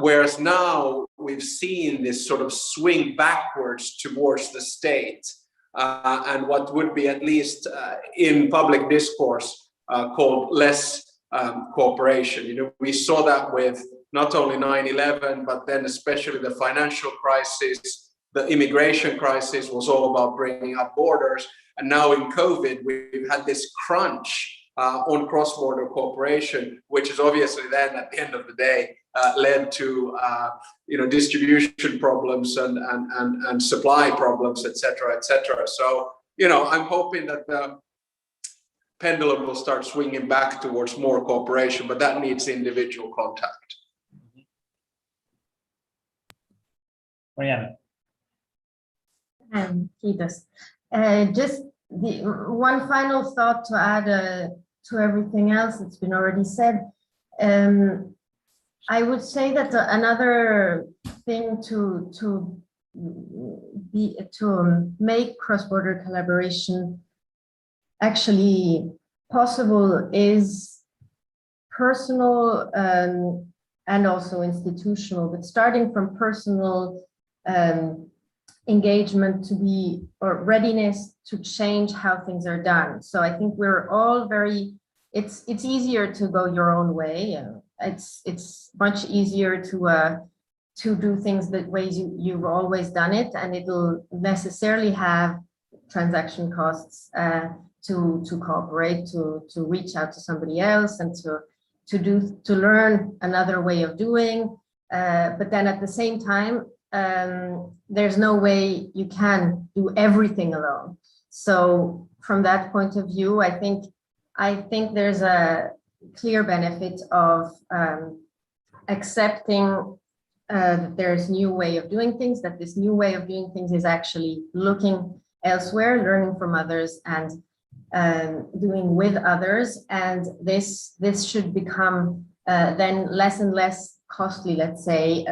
Whereas now we've seen this sort of swing backwards towards the state and what would be, at least in public discourse, called less cooperation. You know, we saw that with not only 9/11, but then especially the financial crisis, the immigration crisis was all about bringing up borders. And now in COVID, we've had this crunch on cross-border cooperation, which is obviously then at the end of the day led to distribution problems and supply problems, etc., etc. So, you know, I'm hoping that the pendulum will start swinging back towards more cooperation, but that needs individual contact. Mariana. Kiitos. Just one final thought to add to everything else that's been already said. I would say that another thing to make cross-border collaboration actually possible is personal and also institutional, but starting from personal engagement or readiness to change how things are done. So I think we're all it's easier to go your own way. It's much easier to do things the ways you've always done it, and it'll necessarily have transaction costs to cooperate, to reach out to somebody else and to learn another way of doing. But then at the same time, there's no way you can do everything alone. So from that point of view, I think there's a clear benefit of accepting that there's new way of doing things, that this new way of doing things is actually looking elsewhere, learning from others, and doing with others. And this should become then less and less costly, let's say,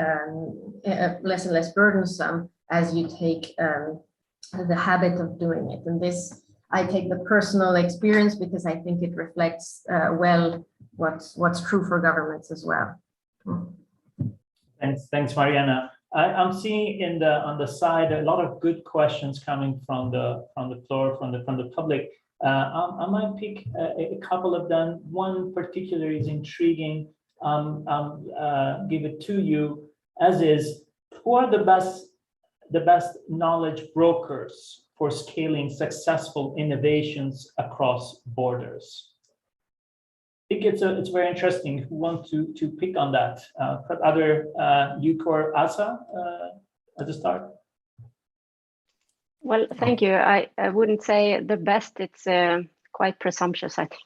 less and less burdensome as you take the habit of doing it. And this, I take the personal experience because I think it reflects well what's true for governments as well. Thanks, Mariana. I'm seeing on the side a lot of good questions coming from the floor, from the public. I might pick a couple of them. One particular is intriguing. Give it to you, as is, who are the best knowledge brokers for scaling successful innovations across borders? think it's very interesting. Who want to pick on that? Either Luke or Asa at the start. Well, thank you. I wouldn't say the best. It's quite presumptuous, I think.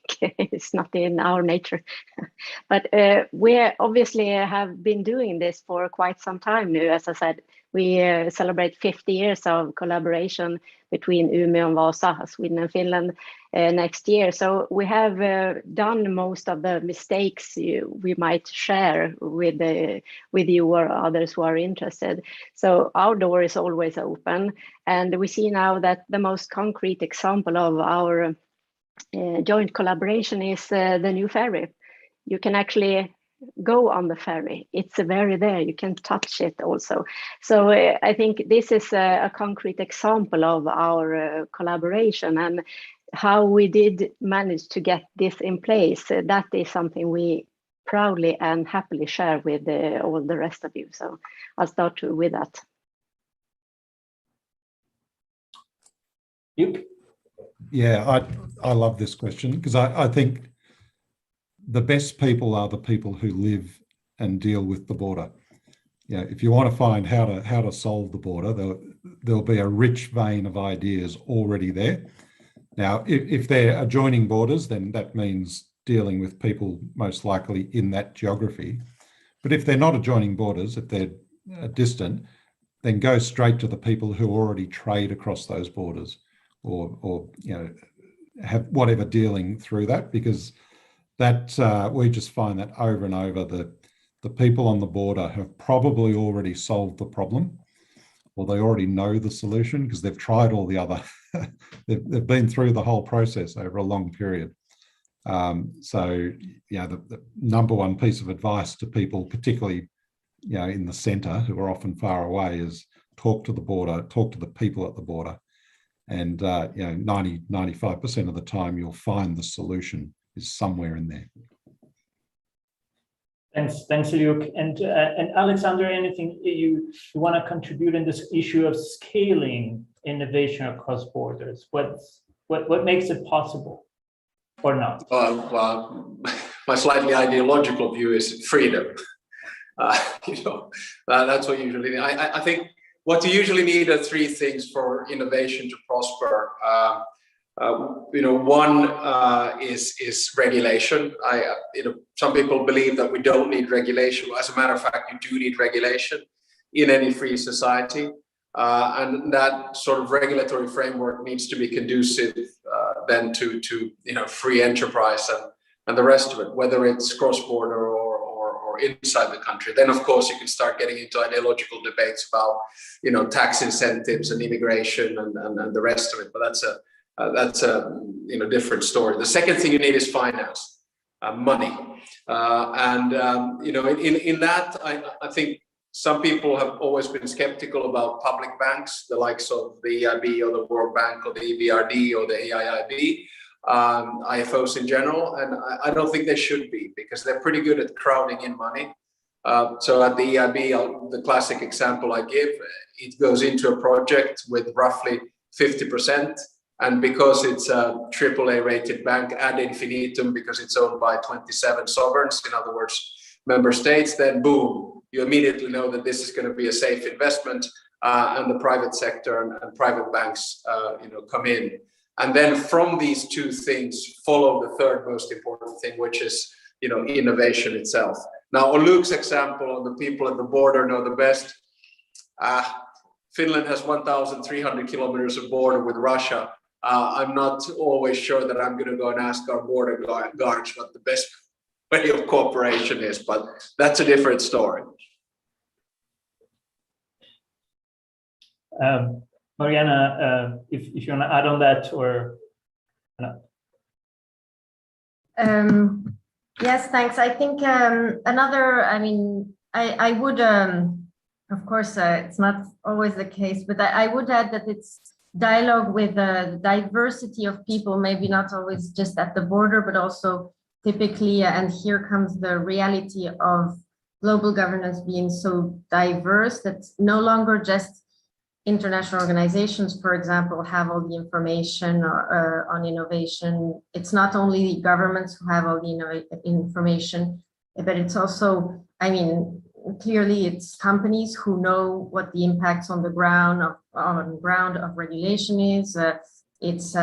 It's not in our nature. But we obviously have been doing this for quite some time now. As I said, we celebrate 50 years of collaboration between Umeå and Vasa, Sweden and Finland, next year. So we have done most of the mistakes we might share with you or others who are interested. So our door is always open. And we see now that the most concrete example of our joint collaboration is the new ferry. You can actually go on the ferry. It's very there. You can touch it also. So I think this is a concrete example of our collaboration and how we did manage to get this in place. That is something we proudly and happily share with all the rest of you. So I'll start with that. Luke? Yeah, I love this question because I think the best people are the people who live and deal with the border. Yeah, if you want to find how to solve the border, there'll be a rich vein of ideas already there. Now, if they're adjoining borders, then that means dealing with people most likely in that geography. But if they're not adjoining borders, if they're distant, then go straight to the people who already trade across those borders, or you know, have whatever dealing through that, because that we just find that over and over, the people on the border have probably already solved the problem, or they already know the solution because they've tried all the other, they've been through the whole process over a long period. So yeah, the number one piece of advice to people, particularly in the centre who are often far away, is talk to the border, talk to the people at the border, and 95% of the time you'll find the solution is somewhere in there. Thanks, Luke. And Alexander, anything you want to contribute in this issue of scaling innovation across borders? What makes it possible or not? Well, my slightly ideological view is freedom. That's what you usually need. I think what you usually need are three things for innovation to prosper. One is regulation. Some people believe that we don't need regulation. As a matter of fact, you do need regulation in any free society, and that sort of regulatory framework needs to be conducive then to free enterprise and the rest of it, whether it's cross-border or inside the country. Then, of course, you can start getting into ideological debates about tax incentives and immigration and the rest of it. But that's a different story. The second thing you need is finance, money, in that I think some people have always been skeptical about public banks, the likes of the EIB or the World Bank or the EBRD or the AIIB, IFOs in general, and I don't think they should be, because they're pretty good at crowding in money. So at the EIB, the classic example I give, it goes into a project with roughly 50%. And because it's a AAA rated bank ad infinitum, because it's owned by 27 sovereigns, in other words, member states, then boom, you immediately know that this is going to be a safe investment, and the private sector and private banks, come in. And then from these two things follow the third most important thing, which is, innovation itself. Now, on Luke's example, on the people at the border know the best. Finland has 1,300 kilometers of border with Russia. I'm not always sure that I'm going to go and ask our border guards what the best way of cooperation is, but that's a different story. Mariana, if you want to add on that, or no? Yes, thanks. I think I would, of course, it's not always the case, but I would add that it's dialogue with the diversity of people, maybe not always just at the border, but also typically, and here comes the reality of global governance being so diverse, that's no longer just international organizations, for example, have all the information on innovation. It's not only governments who have all the information, but it's also, I mean, clearly it's companies who know what the impacts on the ground of regulation is. It's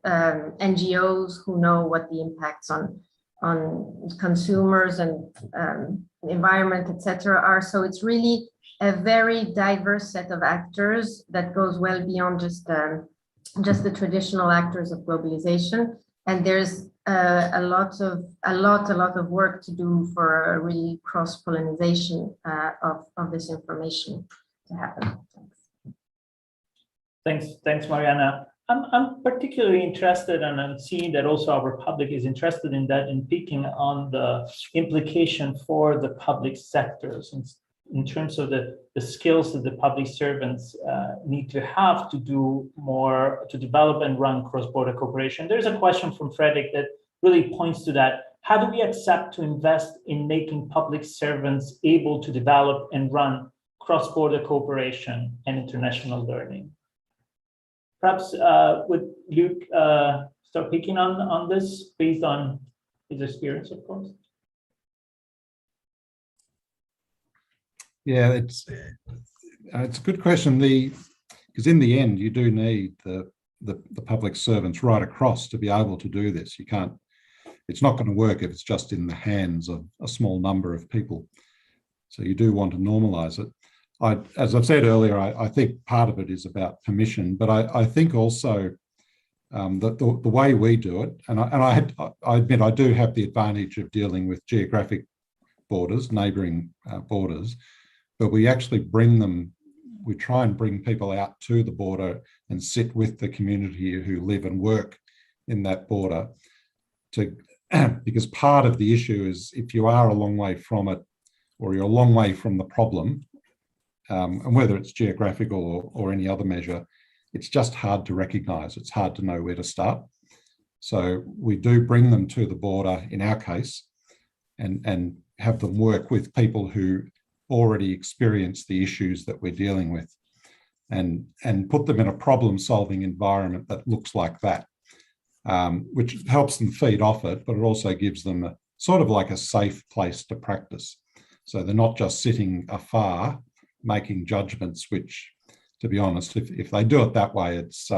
NGOs who know what the impacts on consumers and environment, etc. are. So it's really a very diverse set of actors that goes well beyond just the traditional actors of globalization. And there's a lot of work to do for a really cross-pollination of this information to happen. Thanks, Mariana. I'm particularly interested, and I'm seeing that also our public is interested in that, in picking on the implication for the public sectors in terms of the skills that the public servants need to have to do more, to develop and run cross-border cooperation. There's a question from Frederick that really points to that. How do we accept to invest in making public servants able to develop and run cross-border cooperation and international learning? Perhaps would Luke start picking on this based on his experience, of course? Yeah, it's a good question. Because in the end, you do need the public servants right across to be able to do this. You can't. It's not going to work if it's just in the hands of a small number of people. So you do want to normalize it. As I've said earlier, I think part of it is about permission, but I think also that the way we do it, and I admit I do have the advantage of dealing with geographic borders, neighbouring borders, but we actually we try and bring people out to the border and sit with the community who live and work in that border, because part of the issue is if you are a long way from it, or you're a long way from the problem, and whether it's geographical or any other measure, it's just hard to recognise. It's hard to know where to start. So we do bring them to the border in our case, and have them work with people who already experience the issues that we're dealing with, and put them in a problem-solving environment that looks like that, which helps them feed off it, but it also gives them a sort of like a safe place to practice. So they're not just sitting afar making judgments, which, to be honest, if they do it that way, it's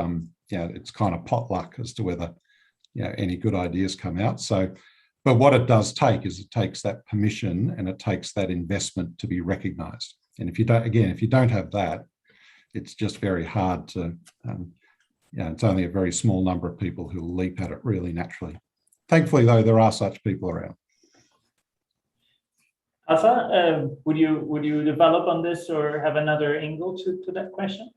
it's kind of potluck as to whether any good ideas come out. So, but what it does take is it takes that permission and it takes that investment to be recognised. And if you don't have that, it's just very hard to. It's only a very small number of people who will leap at it really naturally. Thankfully, though, there are such people around. Asa, would you develop on this or have another angle to that question?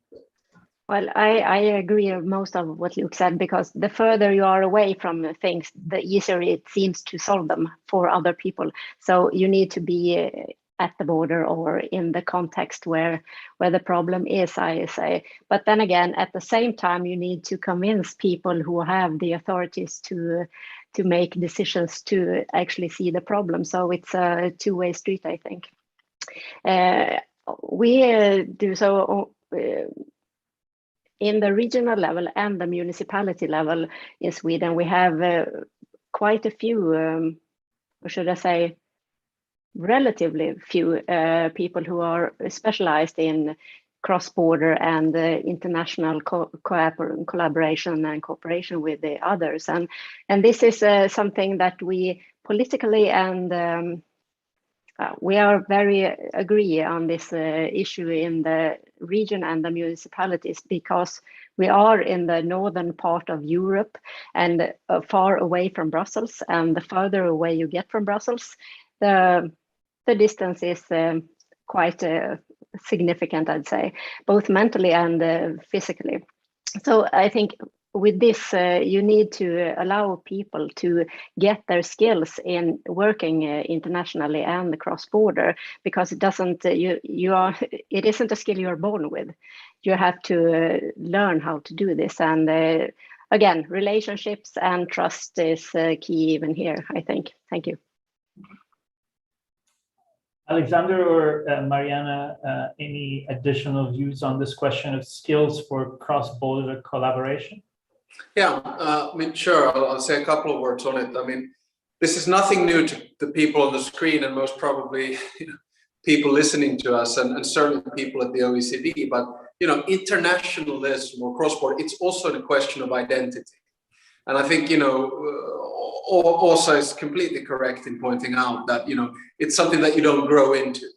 Well, I agree with most of what Luke said, because the further you are away from things, the easier it seems to solve them for other people. So you need to be at the border or in the context where the problem is, I say. But then again, at the same time, you need to convince people who have the authorities to make decisions to actually see the problem. So it's a two-way street, I think. We do so in the regional level and the municipality level in Sweden. We have quite a few, or should I say, relatively few people who are specialized in cross-border and international collaboration and cooperation with the others. And this is something that we politically and we are very agree on this issue in the region and the municipalities, because we are in the northern part of Europe and far away from Brussels. And the further away you get from Brussels, the distance is quite significant, I'd say, both mentally and physically. So I think with this, you need to allow people to get their skills in working internationally and cross-border, because it doesn't, it isn't a skill you're born with. You have to learn how to do this. And again, relationships and trust is key even here, I think. Thank you. Alexander or Mariana, any additional views on this question of skills for cross-border collaboration? Yeah, I mean, sure, I'll say a couple of words on it. I mean, this is nothing new to the people on the screen and most probably people listening to us and certainly people at the OECD, but internationalism or cross-border, it's also the question of identity. And I think, also is completely correct in pointing out that, it's something that you don't grow into.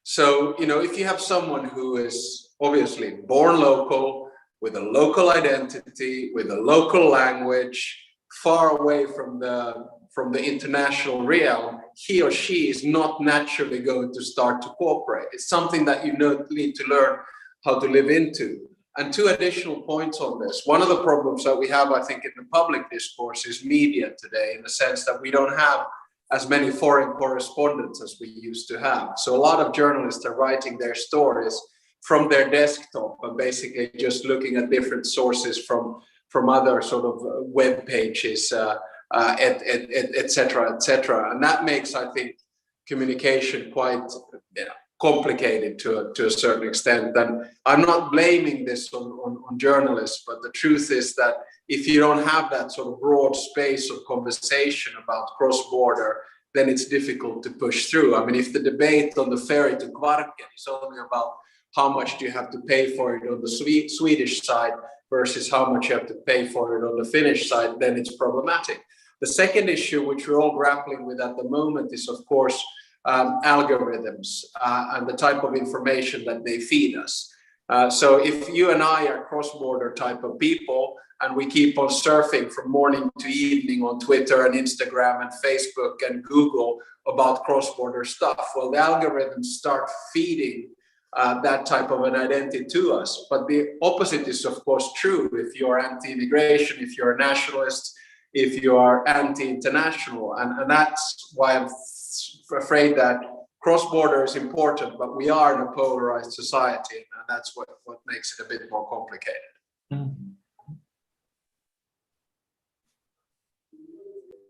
So, if you have someone who is obviously born local, with a local identity, with a local language, far away from the international realm, he or she is not naturally going to start to cooperate. It's something that you need to learn how to live into. And two additional points on this. One of the problems that we have, I think, in the public discourse is media today, in the sense that we don't have as many foreign correspondents as we used to have. So a lot of journalists are writing their stories from their desktop and basically just looking at different sources from other sort of web pages, et cetera. And that makes, I think, communication quite complicated to a certain extent. And I'm not blaming this on journalists, but the truth is that if you don't have that sort of broad space of conversation about cross-border, then it's difficult to push through. I mean, if the debate on the ferry to Kvarken is only about how much do you have to pay for it on the Swedish side versus how much you have to pay for it on the Finnish side, then it's problematic. The second issue, which we're all grappling with at the moment, is, of course, algorithms and the type of information that they feed us. So if you and I are cross-border type of people, and we keep on surfing from morning to evening on Twitter and Instagram and Facebook and Google about cross-border stuff, well, the algorithms start feeding that type of an identity to us. But the opposite is, of course, true. If you're anti-immigration, if you're a nationalist, if you are anti-international, and that's why I'm afraid that cross-border is important, but we are in a polarized society, and that's what makes it a bit more complicated. Mm-hmm.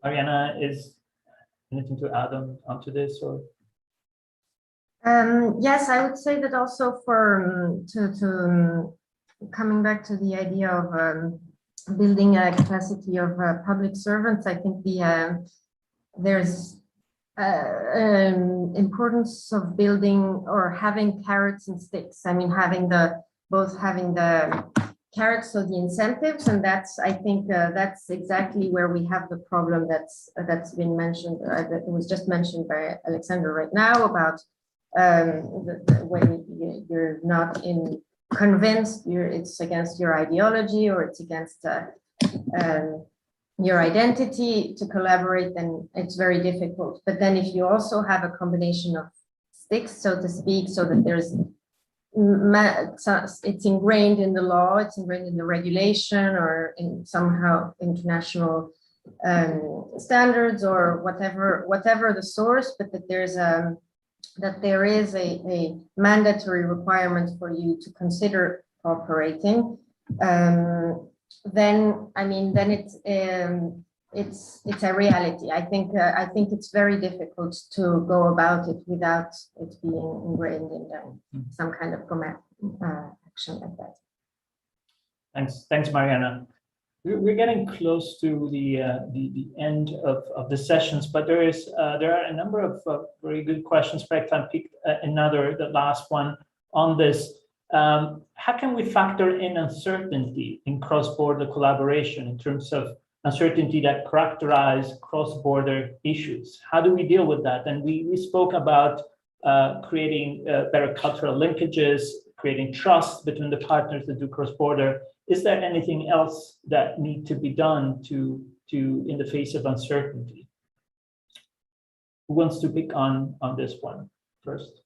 Mariana, is anything to add onto this, or? Yes, I would say that also for to coming back to the idea of building a capacity of public servants, I think there's importance of building or having carrots and sticks. I mean, having the carrots, so the incentives, and that's, I think that's exactly where we have the problem that's been mentioned. That was just mentioned by Alexander right now about when you're not convinced, it's against your ideology or it's against your identity to collaborate, then it's very difficult. But then if you also have a combination of sticks, so to speak, so that there's it's ingrained in the law, it's ingrained in the regulation or in somehow international standards or whatever the source, but that there is a mandatory requirement for you to consider cooperating, then I mean, then it's a reality. I think it's very difficult to go about it without it being ingrained in some kind of action like that. Thanks, Mariana. We're getting close to the end of the sessions, but there are a number of very good questions. In fact, I picked the last one on this. How can we factor in uncertainty in cross-border collaboration in terms of uncertainty that characterize cross-border issues? How do we deal with that? And we spoke about creating better cultural linkages, creating trust between the partners that do cross-border. Is there anything else that need to be done to in the face of uncertainty? Who wants to pick on this one first?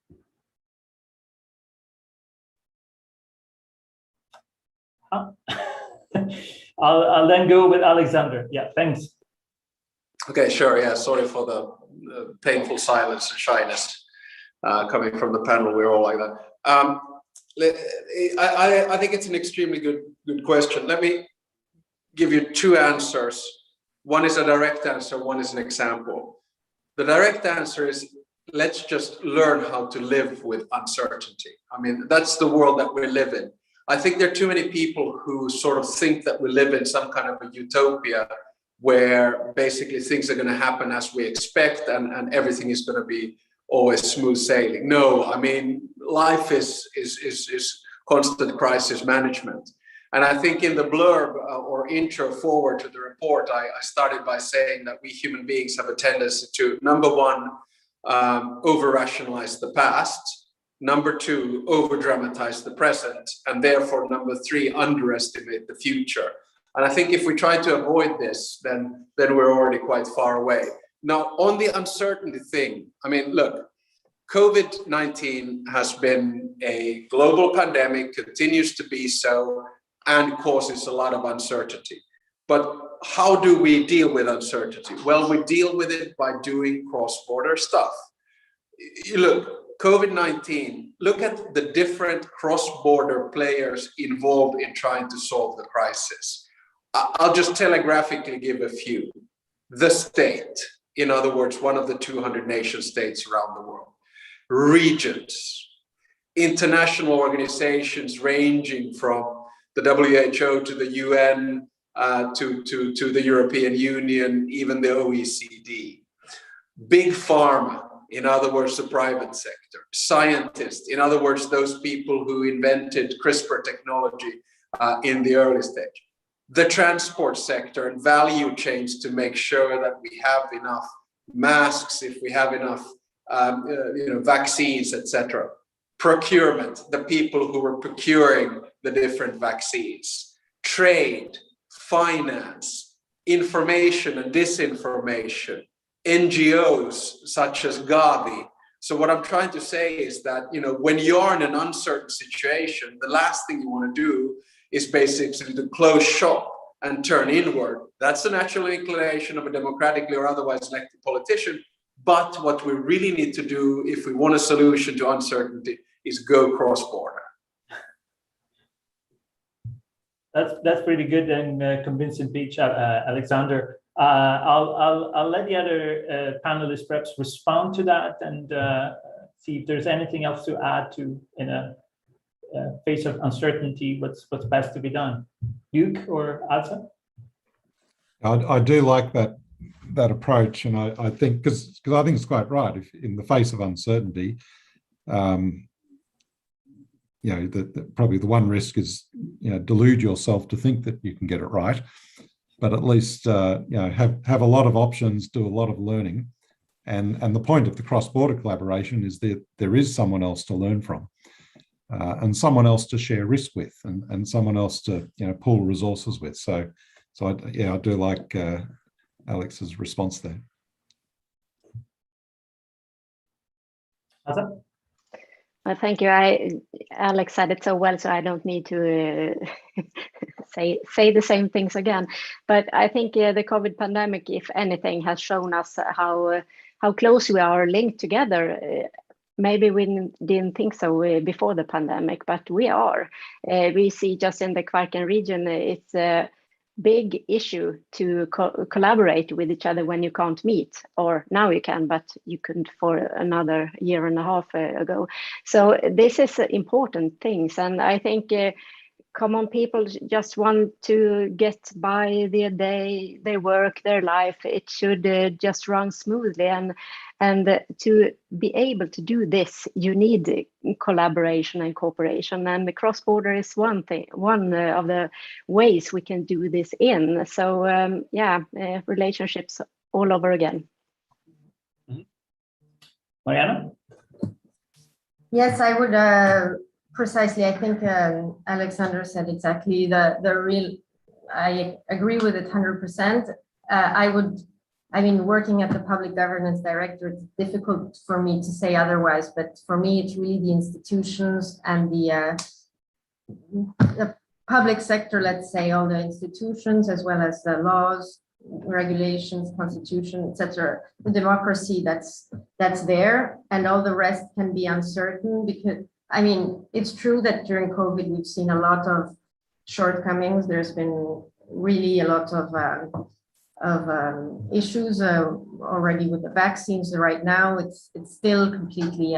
I'll then go with Alexander. Yeah, thanks. Okay, sure. Yeah, sorry for the painful silence and shyness coming from the panel. We're all like that. I think it's an extremely good question. Let me give you two answers. One is a direct answer, one is an example. The direct answer is let's just learn how to live with uncertainty. I mean, that's the world that we live in. I think there are too many people who sort of think that we live in some kind of a utopia where basically things are going to happen as we expect and everything is going to be always smooth sailing. No, I mean, life is constant crisis management. And I think in the blurb or intro forward to the report, I started by saying that we human beings have a tendency to, number one, over-rationalize the past, number two, over-dramatize the present, and therefore, number three, underestimate the future. And I think if we try to avoid this, then we're already quite far away. Now, on the uncertainty thing, I mean, look, COVID-19 has been a global pandemic, continues to be so, and causes a lot of uncertainty. But how do we deal with uncertainty? Well, we deal with it by doing cross-border stuff. Look, COVID-19, look at the different cross-border players involved in trying to solve the crisis. I'll just telegraphically give a few. The state, in other words, one of the 200 nation states around the world. Regions, international organizations ranging from the WHO to the UN, to the European Union, even the OECD. Big pharma, in other words, the private sector. Scientists, in other words, those people who invented CRISPR technology in the early stage. The transport sector and value chains to make sure that we have enough masks, if we have enough vaccines, etc. Procurement, the people who were procuring the different vaccines. Trade, finance, information and disinformation, NGOs such as Gavi. So what I'm trying to say is that, when you're in an uncertain situation, the last thing you want to do is basically to close shop and turn inward. That's the natural inclination of a democratically or otherwise elected politician. But what we really need to do if we want a solution to uncertainty is go cross-border. That's pretty good and convincing speech, Alexander. I'll let the other panelists perhaps respond to that and see if there's anything else to add to in a face of uncertainty. What's best to be done, Luke or Asa? I do like that approach, and I think because I think it's quite right. If in the face of uncertainty, probably the one risk is delude yourself to think that you can get it right, but at least have a lot of options, do a lot of learning, and the point of the cross-border collaboration is that there is someone else to learn from, and someone else to share risk with, and someone else to pool resources with. So I do like Alex's response there. Asa? Well, thank you. Alex said it so well, so I don't need to say the same things again. But I think the COVID pandemic, if anything, has shown us how close we are linked together. Maybe we didn't think so before the pandemic, but we are. We see just in the Kvarken region, it's a big issue to collaborate with each other when you can't meet, or now you can, but you couldn't for another year and a half ago. So this is important things, and I think common people just want to get by their day, their work, their life. It should just run smoothly, and to be able to do this, you need collaboration and cooperation. And the cross-border is one of the ways we can do this in. So relationships all over again. Mariana? Yes, I would precisely. I think Alexander said exactly the real. I agree with it 100%. I mean, working at the Public Governance Directorate, it's difficult for me to say otherwise, but for me, it's really the institutions and the public sector, let's say, all the institutions, as well as the laws, regulations, constitution, etc. The democracy that's there, and all the rest can be uncertain because, I mean, it's true that during COVID, we've seen a lot of shortcomings. There's been really a lot of issues already with the vaccines. Right now, it's still completely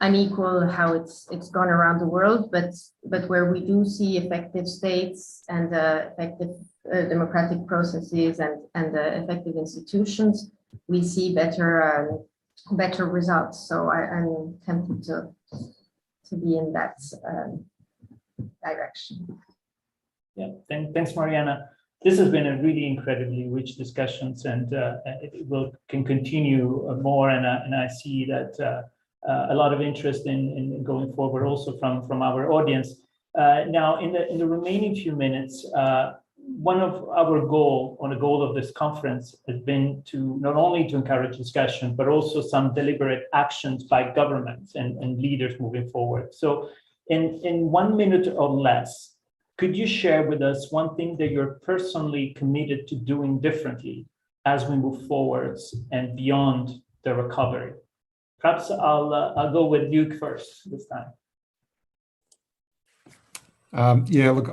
unequal how it's gone around the world, but where we do see effective states and effective democratic processes and effective institutions, we see better results. So I'm tempted to be in that direction. Yeah, thanks, Mariana. This has been a really incredibly rich discussions, and it can continue more. And I see that a lot of interest in going forward, also from our audience. Now, in the remaining few minutes, one of our goal of this conference has been to not only to encourage discussion, but also some deliberate actions by governments and leaders moving forward. So, in 1 minute or less, could you share with us one thing that you're personally committed to doing differently as we move forwards and beyond the recovery? Perhaps I'll go with Luke first this time. Yeah, look,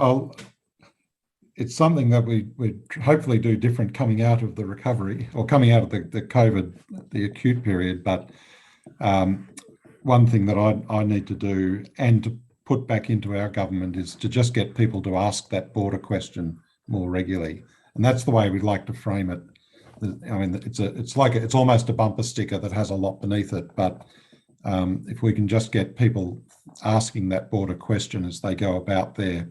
it's something that we hopefully do different coming out of the recovery or coming out of the COVID, the acute period. But one thing that I need to do and to put back into our government is to just get people to ask that border question more regularly. And that's the way we'd like to frame it. I mean, it's almost a bumper sticker that has a lot beneath it. But if we can just get people asking that border question as they go about their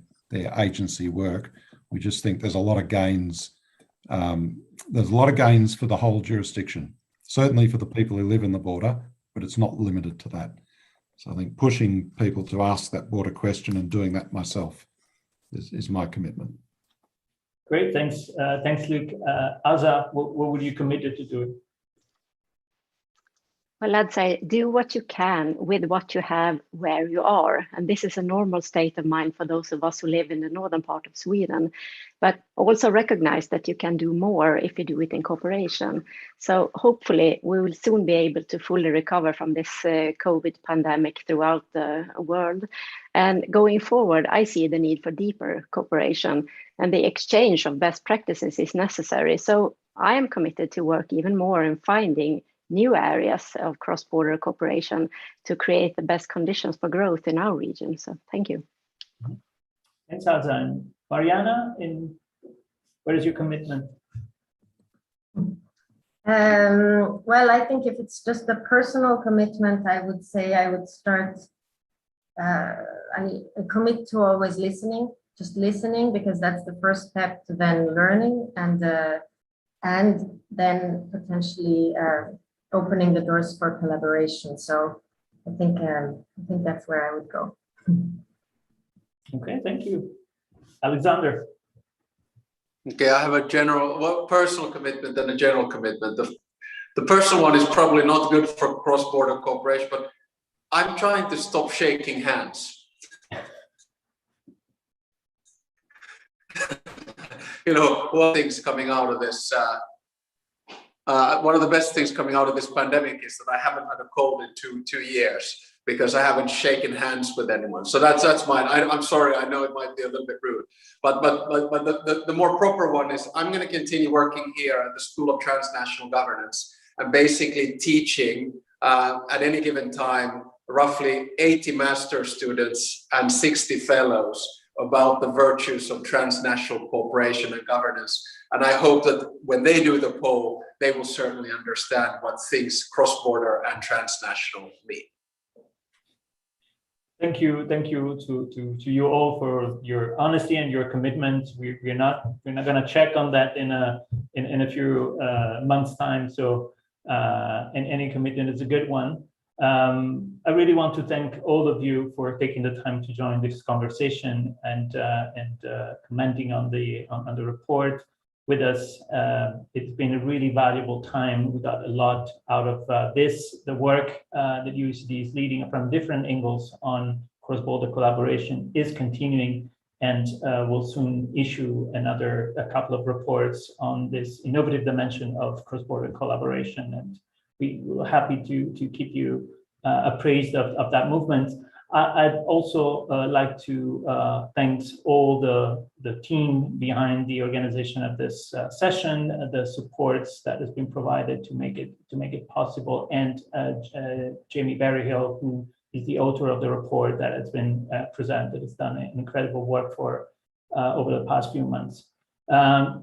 agency work, we just think there's a lot of gains. There's a lot of gains for the whole jurisdiction, certainly for the people who live in the border, but it's not limited to that. So I think pushing people to ask that border question and doing that myself is my commitment. Great, thanks, Luke. Aza, what would you committed to do? Well, I'd say do what you can with what you have where you are. And this is a normal state of mind for those of us who live in the northern part of Sweden, but also recognize that you can do more if you do it in cooperation. So hopefully we will soon be able to fully recover from this COVID pandemic throughout the world. And going forward, I see the need for deeper cooperation, and the exchange of best practices is necessary. So I am committed to work even more in finding new areas of cross-border cooperation to create the best conditions for growth in our region. So thank you. Thanks, Aza. And Mariana, what is your commitment? Well, I think if it's just a personal commitment, I would say I would start, I commit to always listening, just listening, because that's the first step to then learning and then potentially opening the doors for collaboration. So I think that's where I would go. Okay, thank you. Alexander. Okay, I have a personal commitment and a general commitment. The personal one is probably not good for cross-border cooperation, but I'm trying to stop shaking hands. You know, one thing's coming out of this. One of the best things coming out of this pandemic is that I haven't had a cold in two years because I haven't shaken hands with anyone. So that's mine. I'm sorry, I know it might be a little bit rude, but the more proper one is I'm going to continue working here at the School of Transnational Governance and basically teaching at any given time roughly 80 master students and 60 fellows about the virtues of transnational cooperation and governance. And I hope that when they do the poll, they will certainly understand what things cross-border and transnational mean. Thank you to you all for your honesty and your commitment. We're not going to check on that in a few months' time. So and any commitment is a good one. I really want to thank all of you for taking the time to join this conversation and commenting on the report with us. It's been a really valuable time. We got a lot out of this. The work that UCD is leading from different angles on cross-border collaboration is continuing, and we'll soon issue a couple of reports on this innovative dimension of cross-border collaboration. And we're happy to keep you appraised of that movement. I'd also like to thank all the team behind the organization of this session, the supports that has been provided to make it possible, and Jamie Berryhill, who is the author of the report that has been presented. Has done an incredible work for over the past few months.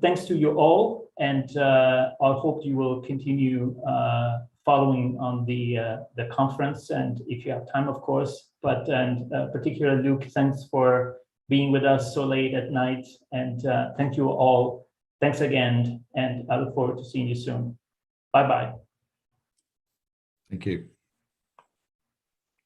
Thanks to you all, and I hope you will continue following on the conference, and if you have time, of course. But particularly Luke, thanks for being with us so late at night, and thank you all. Thanks again, and I look forward to seeing you soon. Bye-bye. Thank you.